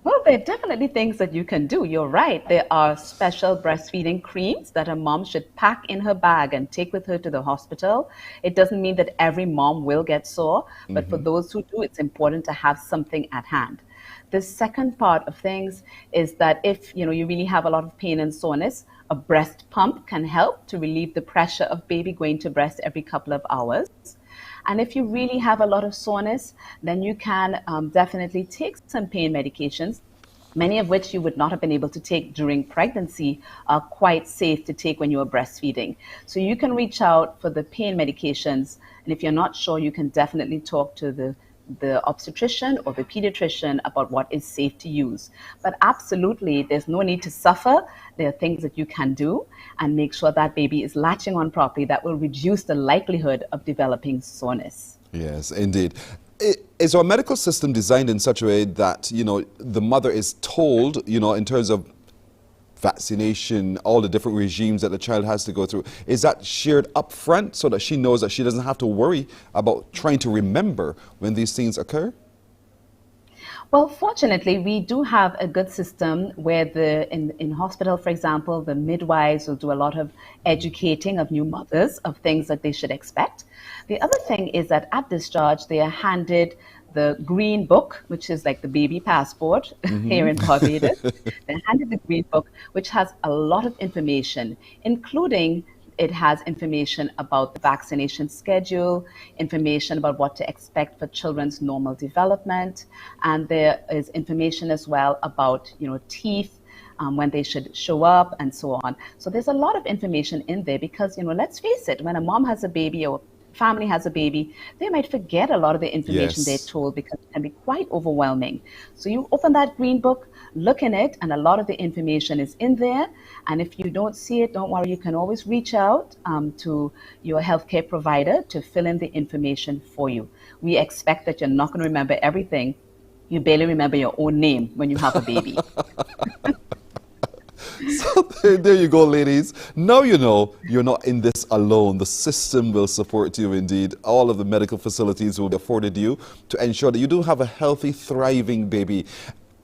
Well, there are definitely things that you can do. You're right. There are special breastfeeding creams that a mom should pack in her bag and take with her to the hospital. It doesn't mean that every mom will get sore, but for those who do, it's important to have something at hand. The second part of things is that if you really have a lot of pain and soreness, a breast pump can help to relieve the pressure of baby going to breast every couple of hours. And if you really have a lot of soreness, then you can definitely take some pain medications, many of which you would not have been able to take during pregnancy, are quite safe to take when you are breastfeeding. So you can reach out for the pain medications. And if you're not sure, you can definitely talk to the the obstetrician or the pediatrician about what is safe to use. But absolutely, there's no need to suffer. There are things that you can do and make sure that baby is latching on properly. That will reduce the likelihood of developing soreness. Yes, indeed. Is our medical system designed in such a way that, you know, the mother is told, you know, in terms of vaccination, all the different regimes that the child has to go through, is that shared up front so that she knows that she doesn't have to worry about trying to remember when these things occur? Well, fortunately, we do have a good system where in hospital, for example, the midwives will do a lot of educating of new mothers of things that they should expect. The other thing is that at discharge, they are handed the green book, which is like the baby passport here in Barbados. They're handed the green book, which has a lot of information, including it has information about the vaccination schedule, information about what to expect for children's normal development, and there is information as well about, you know, teeth, when they should show up, and so on. So there's a lot of information in there because, you know, let's face it, when a mom has a baby or family has a baby, they might forget a lot of the information they're told because it can be quite overwhelming. So you open that green book, look in it, and a lot of the information is in there. And if you don't see it, don't worry, you can always reach out to your healthcare provider to fill in the information for you. We expect that you're not going to remember everything. You barely remember your own name when you have a baby. So there you go, ladies. Now you know you're not in this alone. The system will support you indeed. All of the medical facilities will be afforded you to ensure that you do have a healthy, thriving baby,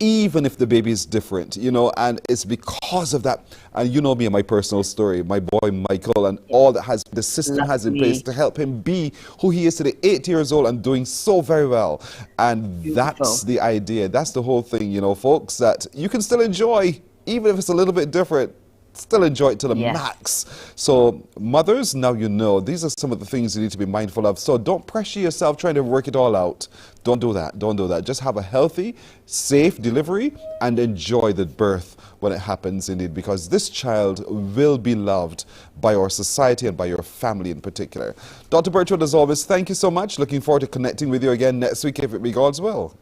even if the baby is different, you know, and it's because of that. And you know me and my personal story, my boy Michael, and all that the system has in place to help him be who he is today, 8 years old and doing so very well. And that's the idea. That's the whole thing, you know, folks, that you can still enjoy, even if it's a little bit different, still enjoy it to the max. So mothers, now you know, these are some of the things you need to be mindful of. So don't pressure yourself trying to work it all out. Don't do that. Don't do that. Just have a healthy, safe delivery and enjoy the birth when it happens indeed, because this child will be loved by our society and by your family in particular. Dr. Bertrand, as always, thank you so much. Looking forward to connecting with you again next week if it be God's will.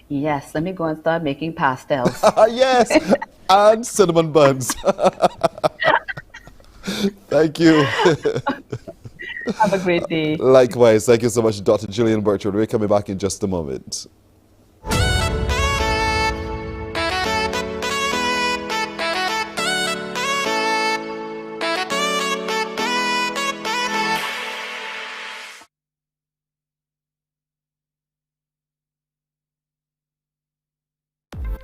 Yes, let me go and start making pastels. Yes, and cinnamon buns. Thank you. Have a great day. Likewise. Thank you so much, Dr. Julian Bertrand. We're coming back in just a moment.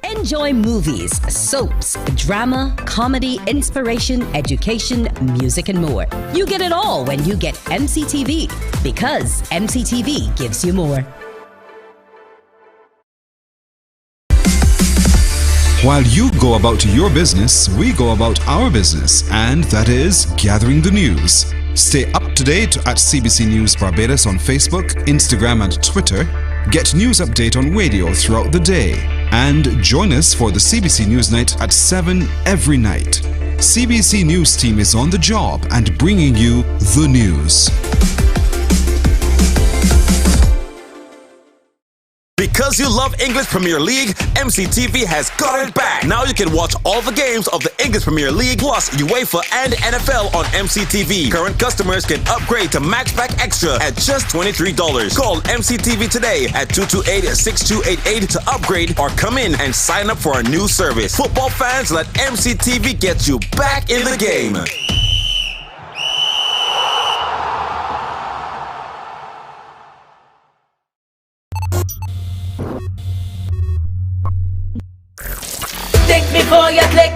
Enjoy movies, soaps, drama, comedy, inspiration, education, music, and more. You get it all when you get MCTV, because MCTV gives you more. While you go about your business, we go about our business, and that is gathering the news. Stay up to date at CBC News Barbados on Facebook, Instagram, and Twitter. Get news update on radio throughout the day. And join us for the CBC News Night at 7 every night. CBC News team is on the job and bringing you the news. Because you love English Premier League, MCTV has got it back. Now you can watch all the games of the English Premier League plus UEFA and NFL on MCTV. Current customers can upgrade to Max Pack Extra at just $23. Call MCTV today at 228-6288 to upgrade or come in and sign up for our new service. Football fans, let MCTV get you back in the game. Think before you click,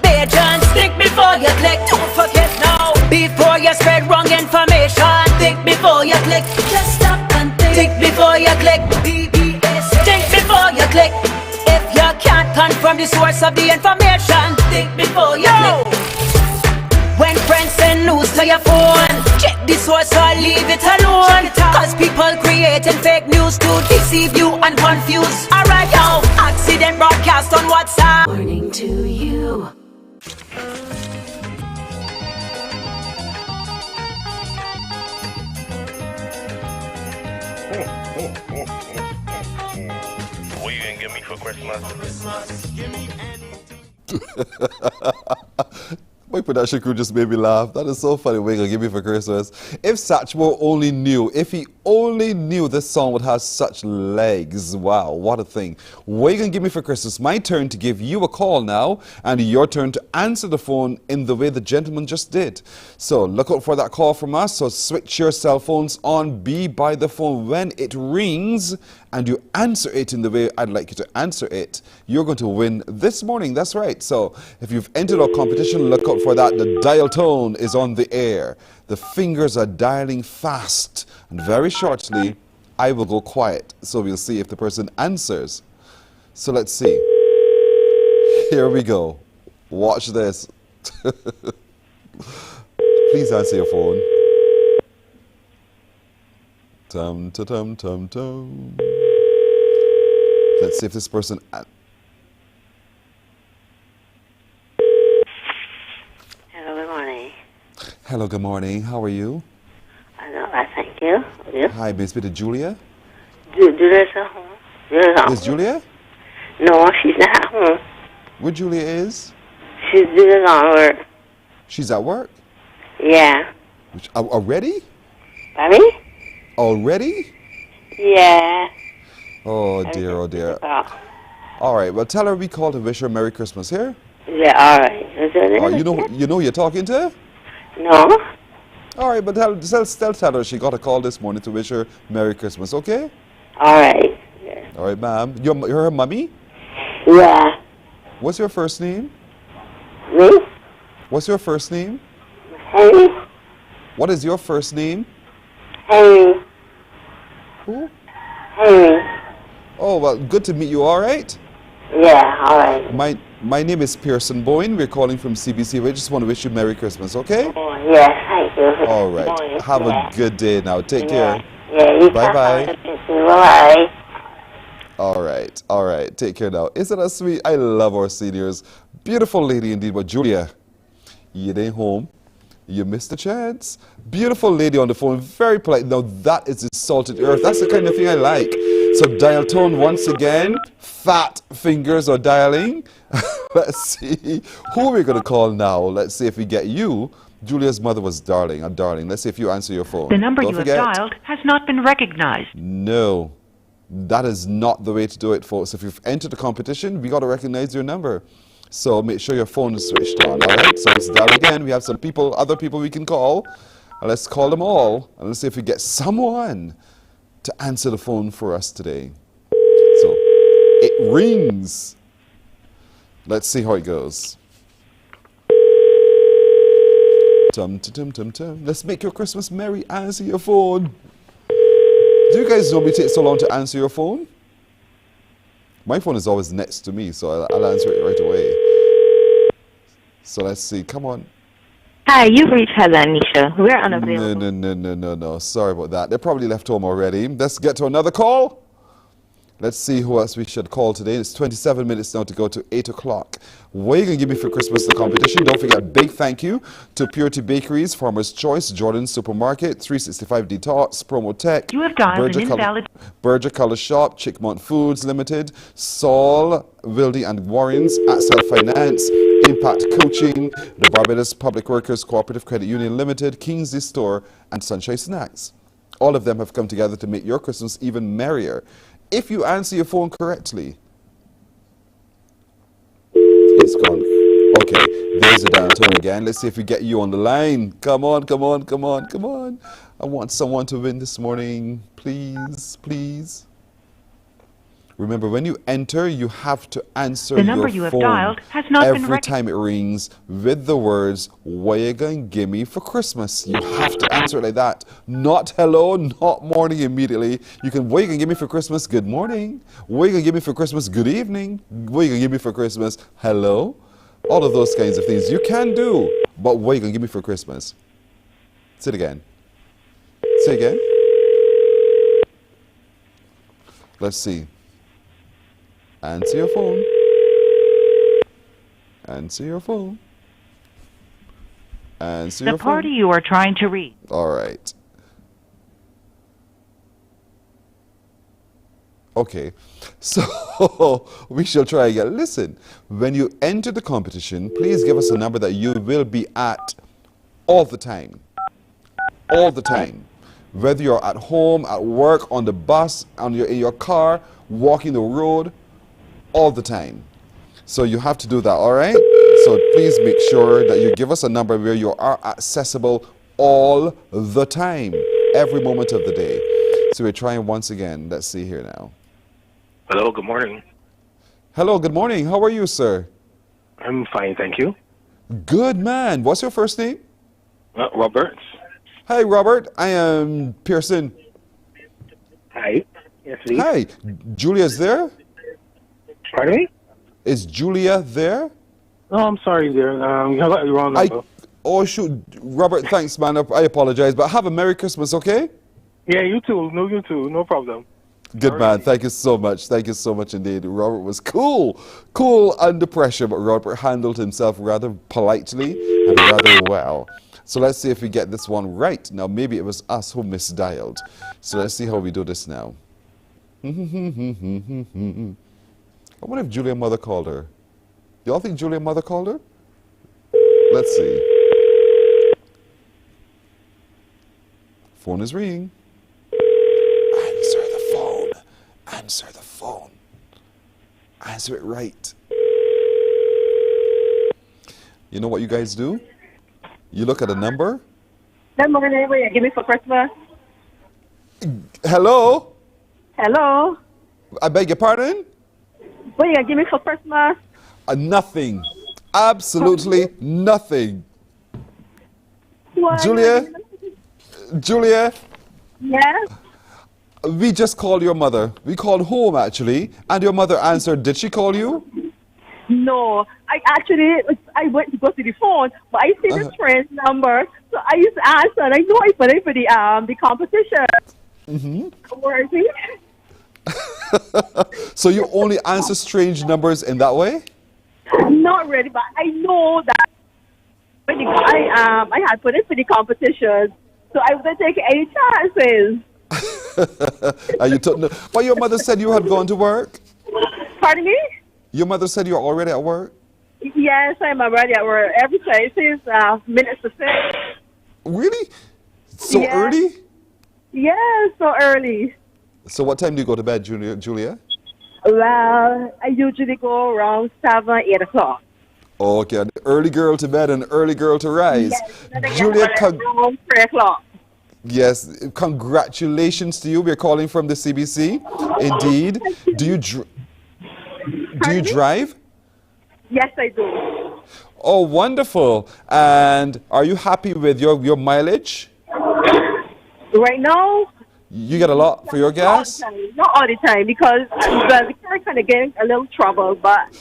patrons. Think before you click. Don't forget now. Before you spread wrong information. Think before you click. Just stop and think. Think before you click. BBS. Think before you click. If you can't confirm the source of the information, think before you click. When friends send news to your phone, check the source or leave it alone. Cause people creating fake news to deceive you and confuse. Alright now, accident broadcast on WhatsApp. Warning to you. What you gonna give me for Christmas? My production crew just made me laugh. That is so funny. What you gonna give me for Christmas? If Satchmo only knew, if he only knew this song would have such legs. Wow, what a thing. What you gonna give me for Christmas? My turn to give you a call now, and your turn to answer the phone in the way the gentleman just did. So look out for that call from us. So switch your cell phones on, be by the phone when it rings, and you answer it in the way I'd like you to answer it. You're going to win this morning. That's right. So if you've entered our competition, look out for that. The dial tone is on the air. The fingers are dialing fast. And very shortly, I will go quiet. So we'll see if the person answers. So let's see. Here we go. Watch this. Please answer your phone. Tum, tum, tum, tum. Let's see if this person... Hello, good morning. Hello, good morning. How are you? I'm all right, thank you. You? Hi, may I speak to Julia? Julia's at home. Julia's at Is home. Julia? No, she's not at home. Where Julia is? She's doing on work. She's at work? Yeah. Already? Pardon? Already? Yeah. Oh dear, oh dear. All right, well tell her we called to wish her Merry Christmas here. Yeah, all right. Is that it? Oh, you know who you're talking to? No. All right, but tell her she got a call this morning to wish her Merry Christmas, okay? All right. Yeah. All right, ma'am. You're her mummy? Yeah. What's your first name? Me? What's your first name? Henry? What is your first name? Henry. Who? Henry. Oh, well, good to meet you, all right? Yeah, all right. My name is Pearson Bowen. We're calling from CBC. We just want to wish you Merry Christmas, okay? Oh, yes, thank you. All right. Have a good day now. Take care. Yeah, you Bye-bye. Bye-bye. All right. Take care now. Isn't that sweet? I love our seniors. Beautiful lady indeed. But Julia, you ain't home. You missed a chance. Beautiful lady on the phone, very polite. Now that is the salted earth. That's the kind of thing I like. So dial tone once again. Fat fingers are dialing. Let's see who we're going to call now. Let's see if we get you. Julia's mother was darling, a darling. Let's see if you answer your phone. The number Don't you forget. have dialed has not been recognized. No, that is not the way to do it, folks. If you've entered the competition, we got to recognize your number. So make sure your phone is switched on, all right? So let's dial again. We have some people, other people we can call. Let's call them all. And let's see if we get someone to answer the phone for us today. So it rings. Let's see how it goes. Tum, tum, tum, tum. Let's make your Christmas merry. Answer your phone. Do you guys normally take so long to answer your phone? My phone is always next to me, so I'll answer it right away. So let's see. Come on. Hi, you've reached Heather and Nisha. We're unavailable. No. Sorry about that. They're probably left home already. Let's get to another call. Let's see who else we should call today. It's 27 minutes now to go to 8 o'clock. What are you going to give me for Christmas, the competition? Don't forget, a big thank you to Purity Bakeries, Farmer's Choice, Jordan Supermarket, 365 Detox, Promo Tech, You have dialed an invalid... Berger Color Shop, Chickmont Foods Limited, Saul, Wildy and Warrens, Axel Finance, Impact Coaching, the Barbados Public Workers Cooperative Credit Union Limited, Kingsley Store, and Sunshine Snacks. All of them have come together to make your Christmas even merrier. If you answer your phone correctly, it's gone. Okay, there's the downturn again. Let's see if we get you on the line. Come on. I want someone to win this morning. Please. Remember, when you enter, you have to answer The number your you have phone dialed has not been every time it rings with the words, what you gonna give me for Christmas? You have to answer it like that. Not hello, not morning immediately. You can, what you gonna give me for Christmas? Good morning. What you gonna give me for Christmas? Good evening. What you gonna give me for Christmas? Hello. All of those kinds of things you can do. But what you gonna give me for Christmas? Say it again. Say again. Let's see. Answer your phone. Answer your phone. Answer your phone. The party you are trying to reach. All right. Okay, so we shall try again. Listen, when you enter the competition, please give us a number that you will be at all the time. All the time. Whether you're at home, at work, on the bus, in your car, walking the road, all the time. So you have to do that, all right? So please make sure that you give us a number where you are accessible all the time, every moment of the day. So we're trying once again. Let's see here now. Hello, good morning. Hello, good morning. How are you, sir? I'm fine, thank you. Good, man. What's your first name? Robert. Hi, Robert. I am Pearson. Hi. Yes, please. Hi. Julia's there? Pardon me? Is Julia there? Oh, I'm sorry, dear. You have the wrong number. Oh, shoot. Robert, thanks, man. I apologize. But have a Merry Christmas, okay? Yeah, you too. No, you too. No problem. Good man. Thank you so much. Thank you so much indeed. Robert was cool. Cool under pressure, but Robert handled himself rather politely and rather well. So let's see if we get this one right. Now, maybe it was us who misdialed. So let's see how we do this now. I wonder if Julia's mother called her. Y'all think Julia's mother called her? Let's see. Phone is ringing. Answer the phone. Answer the phone. Answer it right. You know what you guys do? You look at a number. Good morning. What you give me for Christmas? Hello? Hello? I beg your pardon? What you give me for Christmas? Nothing. Absolutely nothing. What? Julia? Julia? Yes? We just called your mother. We called home, actually, and your mother answered. Did she call you? No. I went to go to the phone, but I see the friend's number, so I used to answer, and I know I put it for the competition. Mm-hmm. Worthy. So you only answer strange numbers in that way? Not really, but I know that I had put it for the competition, so I wouldn't take any chances. And you took no, but your mother said you had gone to work? Pardon me? Your mother said you're already at work? Yes, I'm already at work. Every day since minutes to 6. Really? So early? Yes, so early. So what time do you go to bed, Julia? Well, I usually go around 7, 8 o'clock. Okay, an early girl to bed and early girl to rise. Yes, Julia, around 3 o'clock. yes, congratulations to you. We're calling from the CBC. Indeed. Do you drive? Yes, I do. Oh, wonderful. And are you happy with your mileage? Right now? You get a lot for your gas? Not all the time, because the car kind of getting a little trouble, but...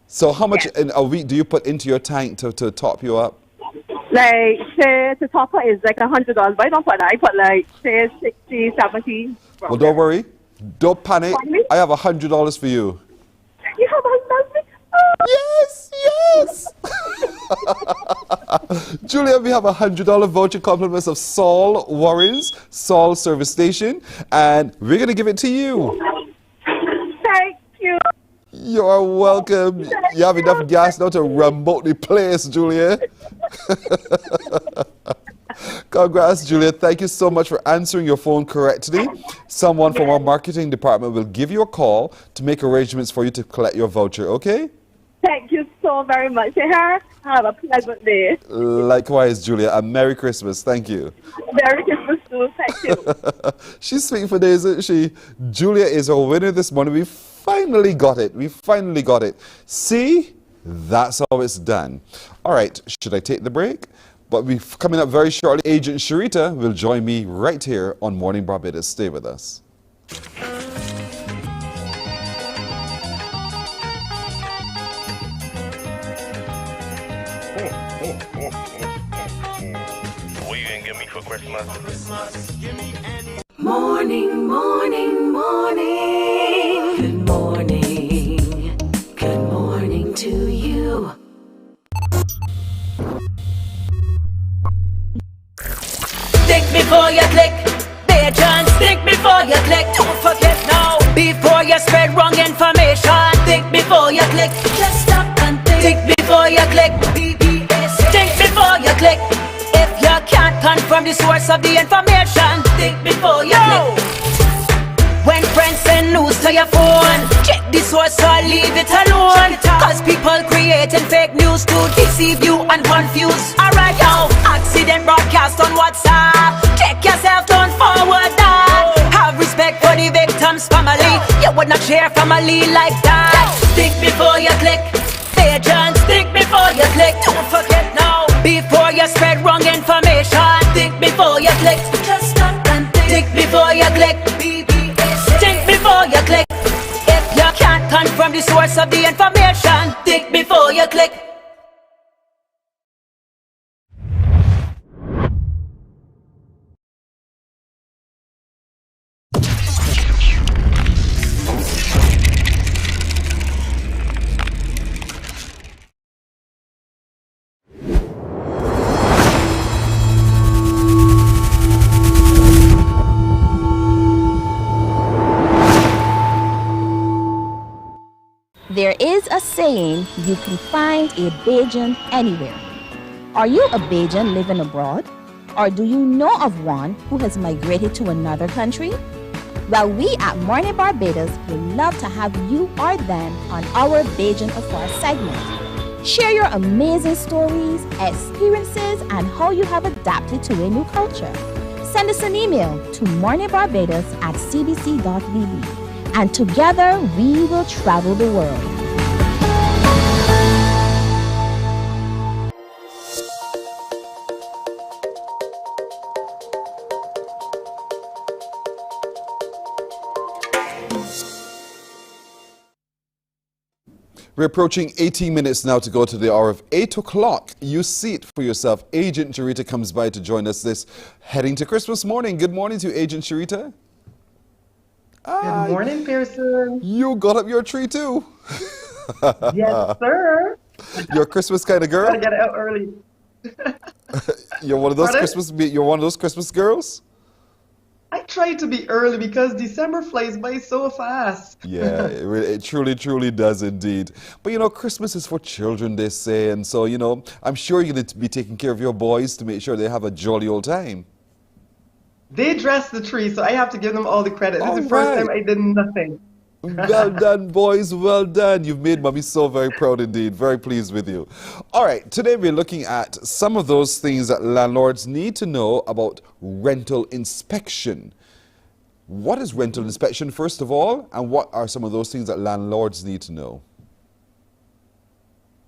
So how much in a week do you put into your tank to top you up? Like, say, the top up is like $100, but I don't put that. I put like, say, 60, 70. Well, don't worry. Don't panic. I have $100 for you. You have $100? Yes, yes. Julia, we have a $100 voucher compliments of Saul Warren's Saul Service Station, and we're going to give it to you. Thank you. You are welcome. You have enough gas now to remote the place, Julia. Congrats, Julia. Thank you so much for answering your phone correctly. Someone from our marketing department will give you a call to make arrangements for you to collect your voucher, okay? Thank you so very much. Have a pleasant day. Likewise, Julia. And Merry Christmas. Thank you. Merry Christmas too. Thank you. She's sweet for days, isn't she? Julia is our winner this morning. We finally got it. We finally got it. See? That's how it's done. All right. Should I take the break? But we're coming up very shortly. Agent Sharita will join me right here on Morning Barbados. Stay with us. What you gonna give me for Christmas? Morning, morning, morning. Good morning. Good morning to you. Think before you click. Be a chance. Think before you click. Don't forget now. you spread wrong information. Think before you click. Just stop and think before you click. Think before you click. If you can't confirm the source of the information, think before you click. When friends send news to your phone, check the source or leave it alone. Cause people creating fake news to deceive you and confuse. Alright yo, accident broadcast on WhatsApp. Check yourself, don't forward that. Have respect for the victim's family. You would not share family like that. Think before you click. Agents, think before you click. Don't forget now. Before you spread wrong information, think before you click. Just stop and think before you click. Think before you click. If you can't confirm the source of the information, think before you click. There is a saying, you can find a Bajan anywhere. Are you a Bajan living abroad? Or do you know of one who has migrated to another country? Well, we at Mornin Barbados would love to have you or them on our Bajan Afar segment. Share your amazing stories, experiences, and how you have adapted to a new culture. Send us an email to morninbarbados@cbc.vb. And together we will travel the world. We're approaching 18 minutes now to go to the hour of 8 o'clock. You see it for yourself. Agent Sharita comes by to join us this heading to Christmas morning. Good morning to you, Agent Sharita. Good morning, Pearson. You got up your tree too. Yes, sir. You're a Christmas kind of girl. Gotta get out early. You're one of those Pardon? You're one of those Christmas girls. I try to be early because December flies by so fast. Yeah, it truly, truly does indeed. But you know, Christmas is for children, they say, and so you know, I'm sure you're going to be taking care of your boys to make sure they have a jolly old time. They dress the tree, so I have to give them all the credit. This is the first time I did nothing. Well done, boys. Well done. You've made Mommy so very proud indeed. Very pleased with you. All right. Today we're looking at some of those things that landlords need to know about rental inspection. What is rental inspection, first of all, and what are some of those things that landlords need to know?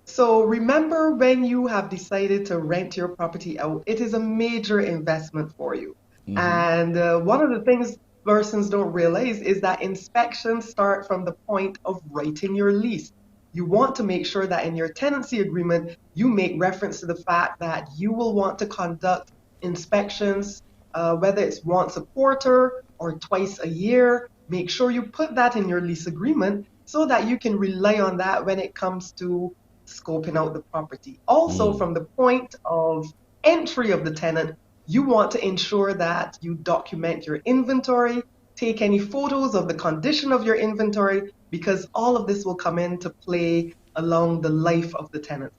So remember, when you have decided to rent your property out, it is a major investment for you. And one of the things persons don't realize is that inspections start from the point of writing your lease. You want to make sure that in your tenancy agreement, you make reference to the fact that you will want to conduct inspections, whether it's once a quarter or twice a year. Make sure you put that in your lease agreement so that you can rely on that when it comes to scoping out the property. Also, from the point of entry of the tenant, you want to ensure that you document your inventory, take any photos of the condition of your inventory, because all of this will come into play along the life of the tenant.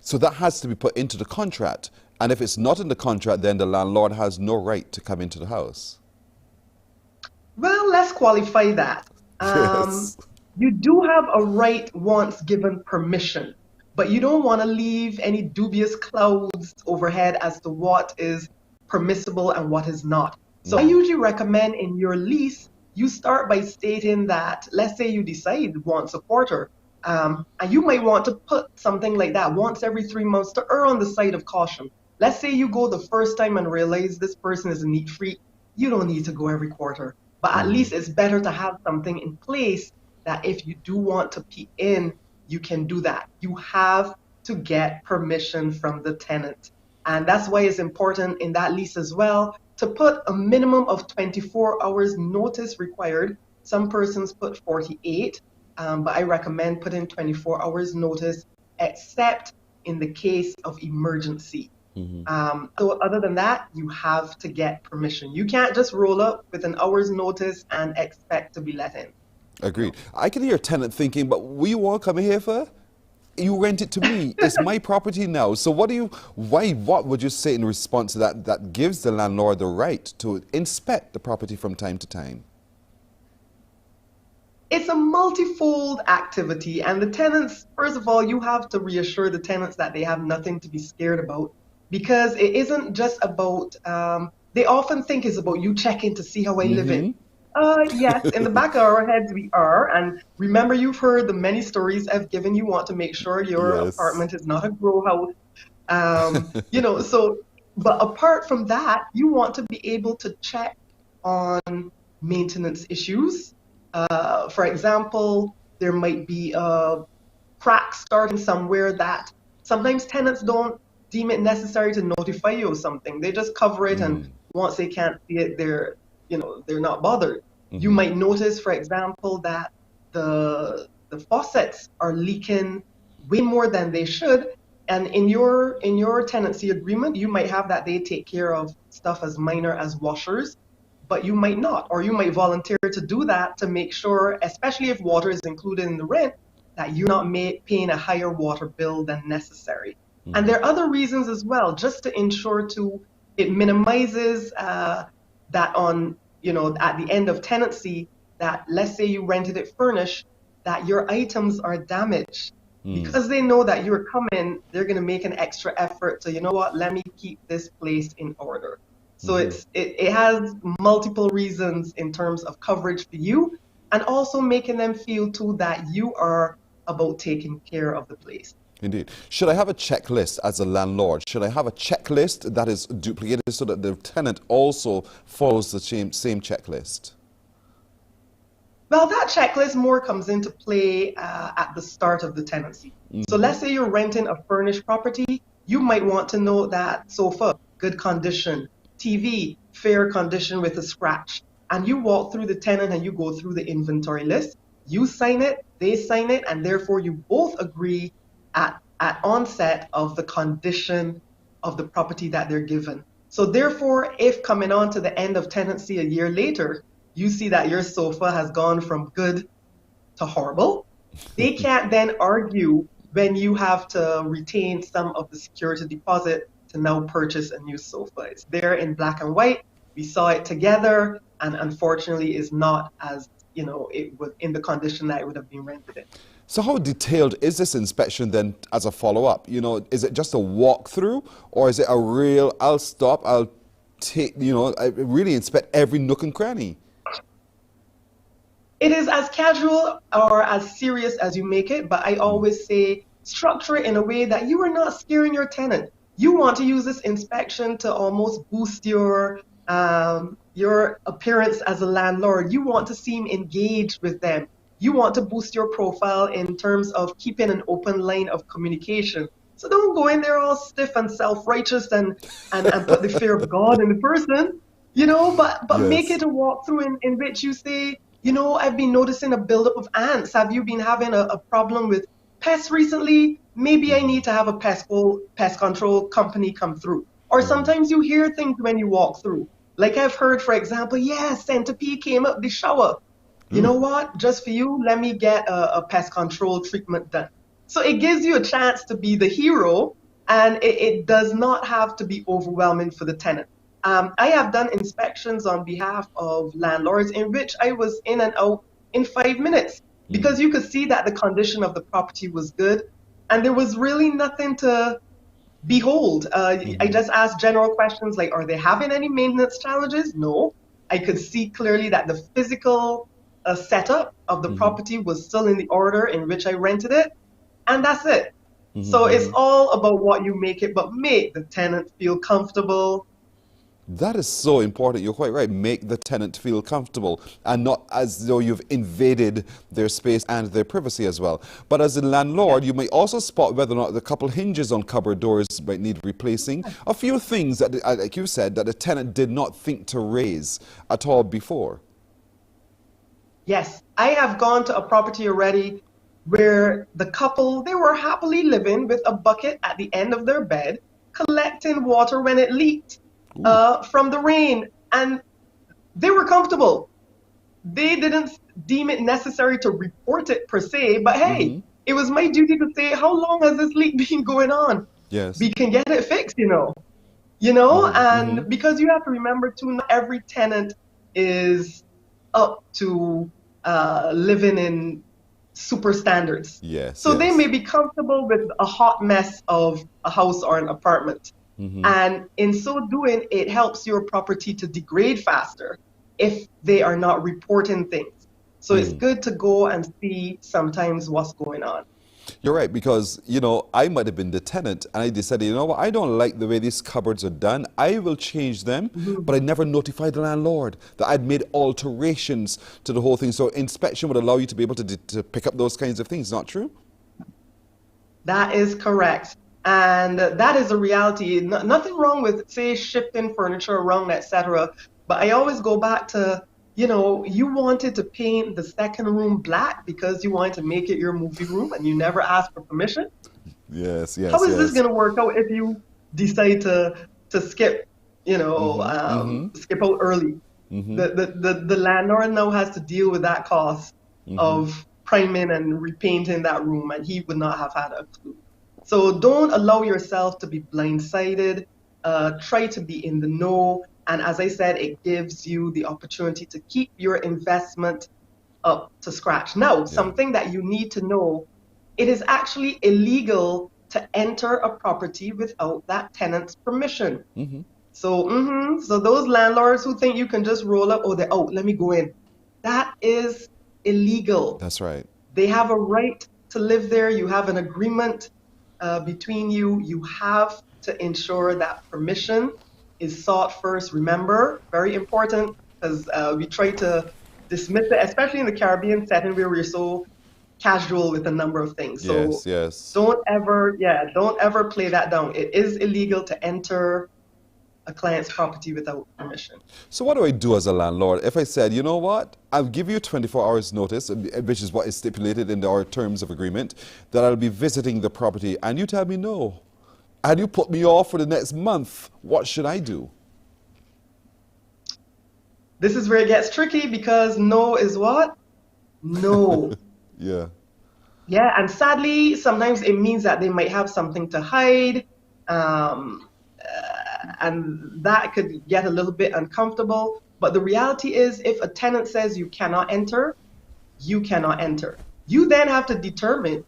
So that has to be put into the contract. And if it's not in the contract, then the landlord has no right to come into the house. Well, let's qualify that. Yes. You do have a right once given permission, but you don't want to leave any dubious clouds overhead as to what is permissible and what is not. So I usually recommend in your lease, you start by stating that, let's say you decide once a quarter, and you might want to put something like that once every 3 months to err on the side of caution. Let's say you go the first time and realize this person is a neat freak. You don't need to go every quarter, but at least it's better to have something in place that if you do want to peek in, you can do that. You have to get permission from the tenant. And that's why it's important in that lease as well to put a minimum of 24 hours notice required. Some persons put 48, but I recommend putting 24 hours notice, except in the case of emergency. So other than that, you have to get permission. You can't just roll up with an hour's notice and expect to be let in. Agreed. I can hear a tenant thinking, but what you want to come here for? You rent it to me. It's my property now. So what would you say in response to that that gives the landlord the right to inspect the property from time to time? It's a multifold activity, and the tenants, first of all, you have to reassure the tenants that they have nothing to be scared about, because it isn't just about, they often think it's about you checking to see how I live in. Yes, in the back of our heads we are, and remember, you've heard the many stories I've given. You want to make sure your apartment is not a grow house, you know. So, but apart from that, you want to be able to check on maintenance issues. For example, there might be a crack starting somewhere that sometimes tenants don't deem it necessary to notify you of something. They just cover it, and once they can't see it, they're not bothered. You might notice, for example, that the faucets are leaking way more than they should, and in your tenancy agreement, you might have that they take care of stuff as minor as washers, but you might not, or you might volunteer to do that to make sure, especially if water is included in the rent, that you're not paying a higher water bill than necessary. And there are other reasons as well, just to ensure it minimizes that on, at the end of tenancy, that let's say you rented it furnished, that your items are damaged. Because they know that you're coming, they're going to make an extra effort to, let me keep this place in order. So it has multiple reasons in terms of coverage for you, and also making them feel too that you are about taking care of the place. Indeed. Should I have a checklist as a landlord? Should I have a checklist that is duplicated so that the tenant also follows the same checklist? Well, that checklist more comes into play at the start of the tenancy. So let's say you're renting a furnished property, you might want to know that sofa, good condition, TV, fair condition with a scratch. And you walk through the tenant and you go through the inventory list. You sign it, they sign it, and therefore you both agree at onset of the condition of the property that they're given. So therefore, if coming on to the end of tenancy a year later, you see that your sofa has gone from good to horrible, they can't then argue when you have to retain some of the security deposit to now purchase a new sofa. It's there in black and white. We saw it together, and unfortunately is not as, it was in the condition that it would have been rented in. So how detailed is this inspection then as a follow-up? Is it just a walkthrough, or is it a real, I'll stop, I'll take, I really inspect every nook and cranny? It is as casual or as serious as you make it, but I always say structure it in a way that you are not scaring your tenant. You want to use this inspection to almost boost your appearance as a landlord. You want to seem engaged with them. You want to boost your profile in terms of keeping an open line of communication. So don't go in there all stiff and self-righteous and put the fear of God in the person, but yes. Make it a walkthrough in which you say, I've been noticing a buildup of ants. Have you been having a problem with pests recently? Maybe I need to have a pest control company come through. Or sometimes you hear things when you walk through. Like I've heard, for example, centipede came up the shower. You know what? Just for you, let me get a pest control treatment done. So it gives you a chance to be the hero, and it does not have to be overwhelming for the tenant. I have done inspections on behalf of landlords in which I was in and out in 5 minutes because you could see that the condition of the property was good, and there was really nothing to behold. I just asked general questions like, are they having any maintenance challenges? No. I could see clearly that the physical setup of the property was still in the order in which I rented it, and that's it. So it's all about what you make it, but make the tenant feel comfortable. That is so important. You're quite right. Make the tenant feel comfortable and not as though you've invaded their space and their privacy as well. But as a landlord, you may also spot whether or not the couple hinges on cupboard doors might need replacing. A few things that, like you said, that the tenant did not think to raise at all before. Yes, I have gone to a property already where the couple, they were happily living with a bucket at the end of their bed. collecting water when it leaked from the rain, and they were comfortable. They didn't deem it necessary to report it per se, but hey, it was my duty to say, how long has this leak been going on? Yes. We can get it fixed, and because you have to remember too, not every tenant is up to living in super standards. Yes. So they may be comfortable with a hot mess of a house or an apartment. And in so doing, it helps your property to degrade faster if they are not reporting things. So it's good to go and see sometimes what's going on. You're right, because, I might have been the tenant and I decided, what, I don't like the way these cupboards are done. I will change them, but I never notified the landlord that I'd made alterations to the whole thing. So inspection would allow you to be able to pick up those kinds of things, not true? That is correct. And that is a reality. Nothing wrong with, say, shifting furniture around, etc. But I always go back to, you wanted to paint the second room black because you wanted to make it your movie room and you never asked for permission. Yes. How is this going to work out if you decide to skip, skip out early? The landlord now has to deal with that cost of priming and repainting that room, and he would not have had a clue. So don't allow yourself to be blindsided. Try to be in the know. And as I said, it gives you the opportunity to keep your investment up to scratch. Now, something that you need to know, it is actually illegal to enter a property without that tenant's permission. So those landlords who think you can just roll up, they're out, let me go in. That is illegal. That's right. They have a right to live there. You have an agreement between you. You have to ensure that permission is sought first. Remember, very important, because we try to dismiss it, especially in the Caribbean setting where we're so casual with a number of things. So don't ever play that down. It is illegal to enter a client's property without permission. So what do I do as a landlord if I said, you know what, I'll give you 24 hours notice, which is what is stipulated in our terms of agreement, that I'll be visiting the property, and you tell me no, and you put me off for the next month, what should I do? This is where it gets tricky, because no is what? No. Yeah, and sadly, sometimes it means that they might have something to hide, and that could get a little bit uncomfortable. But the reality is, if a tenant says you cannot enter, you cannot enter. You then have to determine,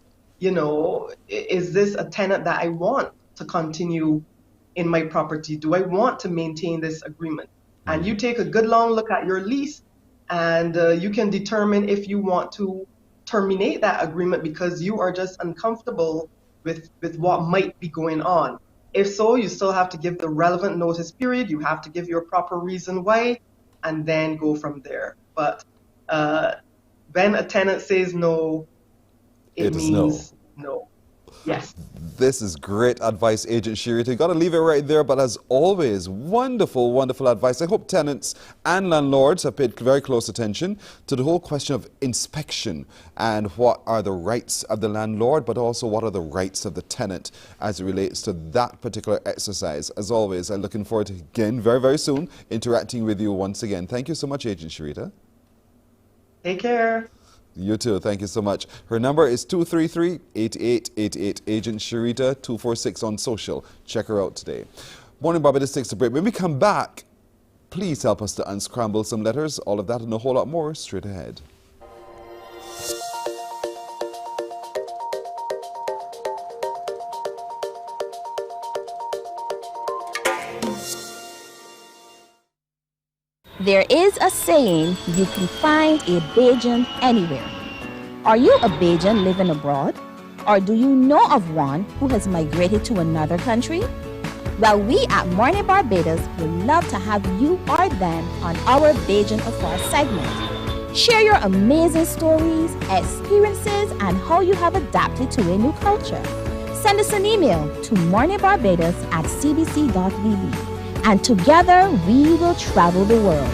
is this a tenant that I want to continue in my property? Do I want to maintain this agreement? And you take a good long look at your lease, and you can determine if you want to terminate that agreement because you are just uncomfortable with what might be going on. If so, you still have to give the relevant notice period. You have to give your proper reason why, and then go from there. But when a tenant says no, it means no. Yes. This is great advice, Agent Sherita. Got to leave it right there. But as always, wonderful, wonderful advice. I hope tenants and landlords have paid very close attention to the whole question of inspection and what are the rights of the landlord, but also what are the rights of the tenant as it relates to that particular exercise. As always, I'm looking forward to, again, very, very soon, interacting with you once again. Thank you so much, Agent Sherita. Take care. You too. Thank you so much. Her number is 233-8888. Agent Sherita 246 on social. Check her out today. Morning Barbados takes a break. When we come back, please help us to unscramble some letters. All of that and a whole lot more straight ahead. There is a saying, you can find a Bajan anywhere. Are you a Bajan living abroad? Or do you know of one who has migrated to another country? Well, we at Mornin Barbados would love to have you or them on our Bajan Afar segment. Share your amazing stories, experiences, and how you have adapted to a new culture. Send us an email to morninbarbados@cbc.vb. And together we will travel the world.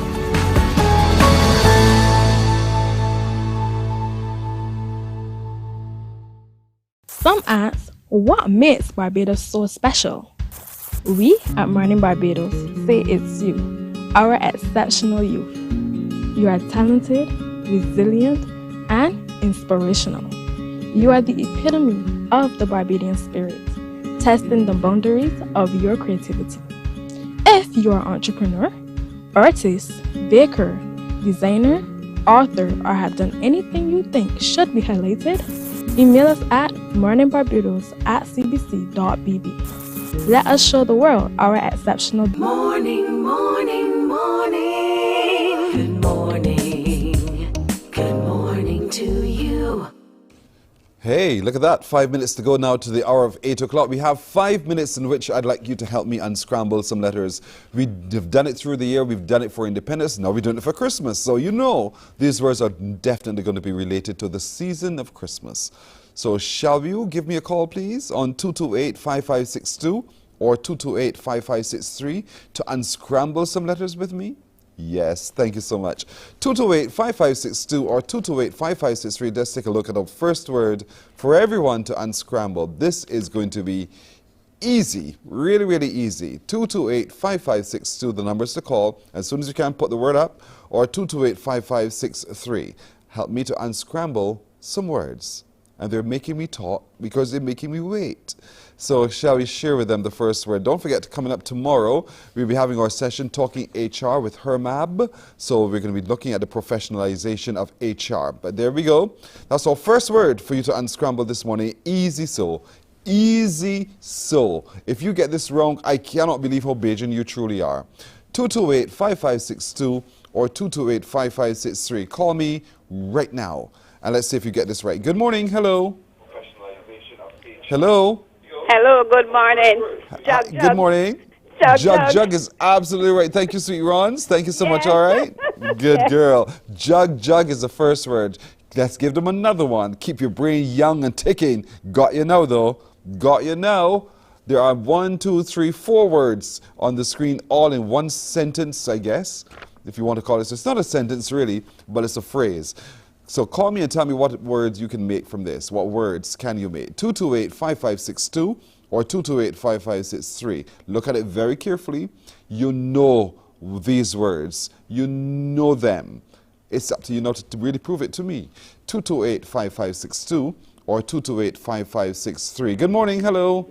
Some ask, what makes Barbados so special? We at Mornin Barbados say it's you, our exceptional youth. You are talented, resilient, and inspirational. You are the epitome of the Barbadian spirit, testing the boundaries of your creativity. If you are an entrepreneur, artist, baker, designer, author, or have done anything you think should be highlighted, email us at morninbarbados@cbc.bb. Let us show the world our exceptional Morning, morning, morning. Good morning. Good morning to you. Hey, look at that. 5 minutes to go now to the hour of 8 o'clock. We have 5 minutes in which I'd like you to help me unscramble some letters. We've done it through the year. We've done it for Independence. Now we're doing it for Christmas. So you know these words are definitely going to be related to the season of Christmas. So shall you give me a call, please, on 228-5562 or 228-5563 to unscramble some letters with me? Yes, thank you so much. 228-5562 or 228-5563. Let's take a look at the first word for everyone to unscramble. This is going to be easy, really, really easy. 228-5562, the numbers to call. As soon as you can, put the word up, or 228-5563. Help me to unscramble some words. And they're making me talk because they're making me wait. So shall we share with them the first word? Don't forget, coming up tomorrow, we'll be having our session talking HR with Hermab. So we're going to be looking at the professionalization of HR. But there we go. That's our first word for you to unscramble this morning. Easy so. Easy so. If you get this wrong, I cannot believe how Bajan you truly are. 228-5562 or 228-5563. Call me right now. And let's see if you get this right. Good morning. Hello. Hello. Hello. Good morning. Jug, good morning. Jug is absolutely right. Thank you, sweet Rons. Thank you so much. All right. Good girl. Jug is the first word. Let's give them another one. Keep your brain young and ticking. Got you now, though. Got you now. There are 1, 2, 3, 4 words on the screen, all in one sentence, I guess, if you want to call it. So it's not a sentence, really, but it's a phrase. So call me and tell me what words you can make from this. What words can you make? 228-5562 or 228-5563. Look at it very carefully. You know these words. You know them. It's up to you now to really prove it to me. 228-5562 or 228-5563. Good morning. Hello.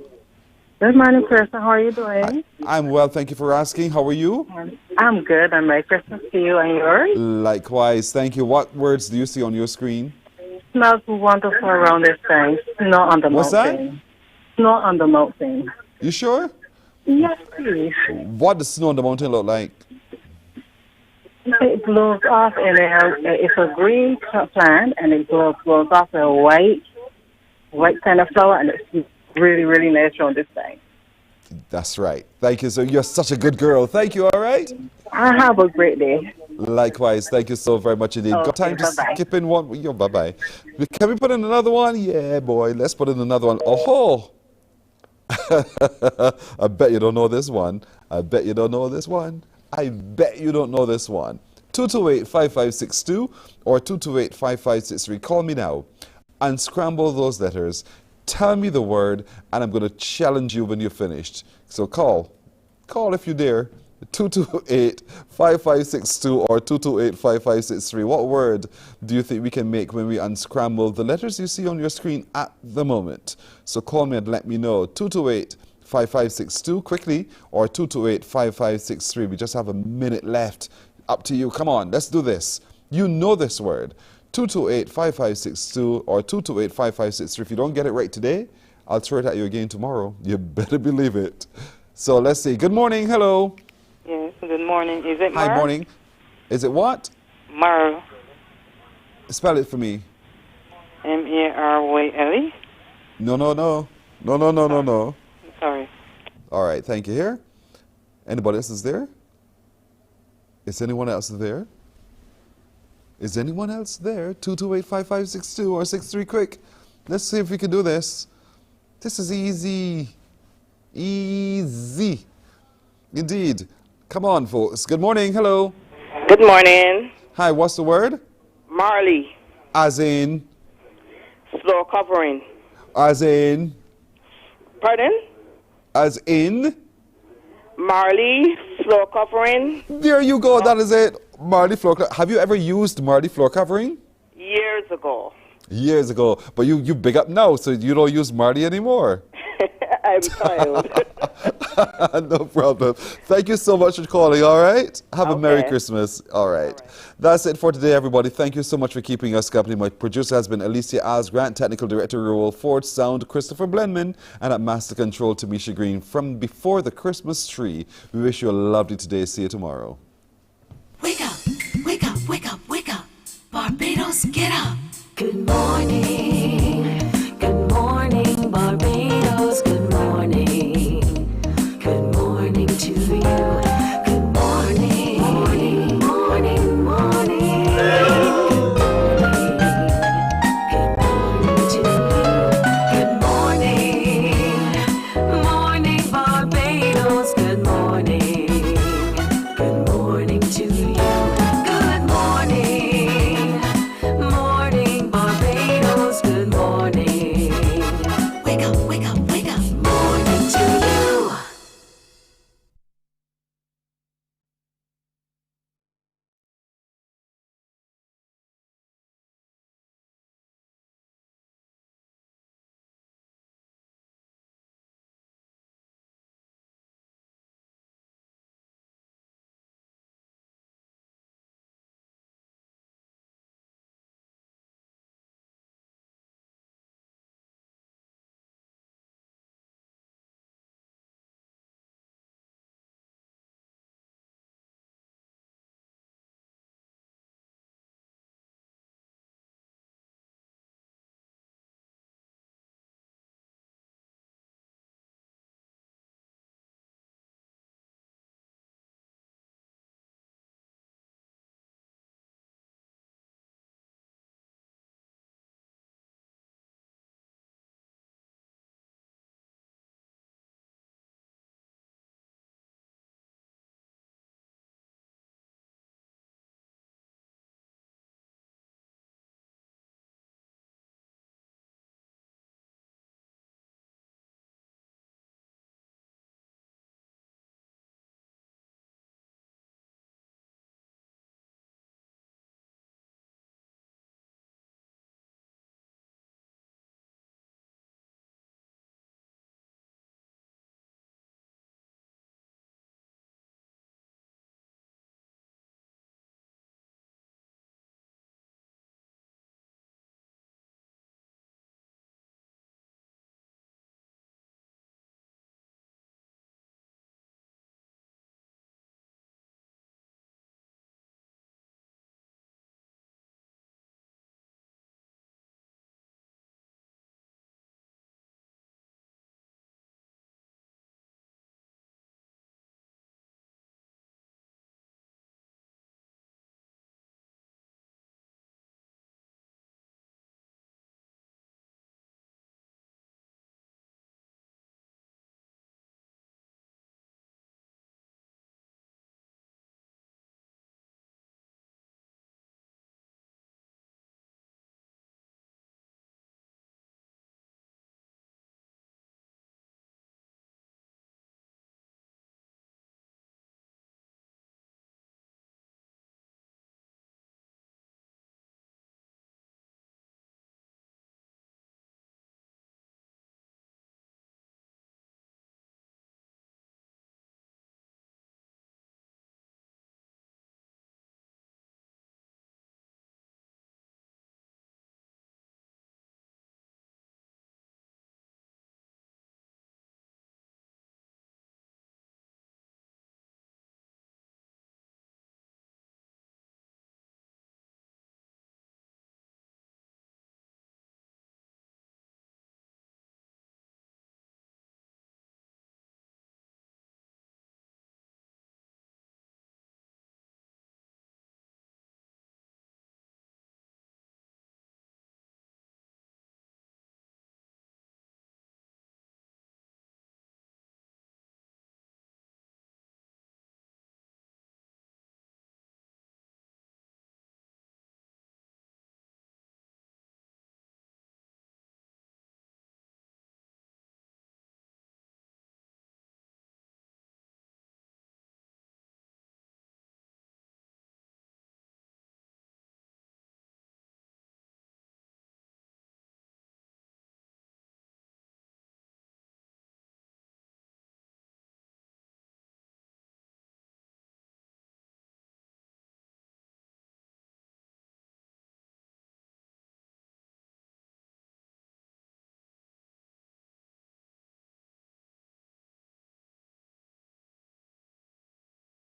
Good morning, Kirsten. How are you doing? I'm well. Thank you for asking. How are you? I'm good. And Merry Christmas to you and yours. Likewise. Thank you. What words do you see on your screen? Smells wonderful around this thing. Snow on the mountain. What's that? Snow on the mountain. You sure? Yes, please. What does snow on the mountain look like? It blows off and it's a green plant and it blows off a white kind of flower and it's really, really nice on this thing. That's right. Thank you. So you're such a good girl. Thank you. All right. I have a great day. Likewise. Thank you so very much indeed. Got time to skip in one. Yo, bye-bye. Can we put in another one? Yeah, boy. Let's put in another one. Oh, I bet you don't know this one. I bet you don't know this one. I bet you don't know this one. 228-5562 or 228-5563. Call me now. Unscramble those letters. Tell me the word, and I'm going to challenge you when you're finished. So call. Call if you dare. 228-5562 or 228-5563. What word do you think we can make when we unscramble the letters you see on your screen at the moment? So call me and let me know. 228-5562 quickly or 228-5563. We just have a minute left. Up to you. Come on, let's do this. You know this word. 228-5562 or 228-5563. If you don't get it right today, I'll throw it at you again tomorrow. You better believe it. So let's see. Good morning. Hello. Yes, good morning. Is it Mar? Hi, morning. Is it what? Mar. Spell it for me. M-A-R-Y-L-E? No. Sorry. All right, thank you. Here. Anybody else is there? Is anyone else there? Is anyone else there? 228-5562 or 63 quick. Let's see if we can do this. This is easy. Easy. Indeed. Come on, folks. Good morning. Hello. Good morning. Hi, what's the word? Marley. As in? Floor covering. As in? Pardon? As in? Marley floor covering. There you go. That is it. Marley floor. Have you ever used Marley floor covering? Years ago. Years ago. But you big up now, so you don't use Marley anymore. I'm tired. No problem. Thank you so much for calling, all right? Have a Merry Christmas. All right. That's it for today, everybody. Thank you so much for keeping us company. My producer has been Alicia Asgrant, technical director Roel Ford, sound Christopher Blenman, and at master control Tamisha Green from Before the Christmas Tree. We wish you a lovely day. See you tomorrow. Wake up, wake up, wake up, wake up. Barbados, get up. Good morning.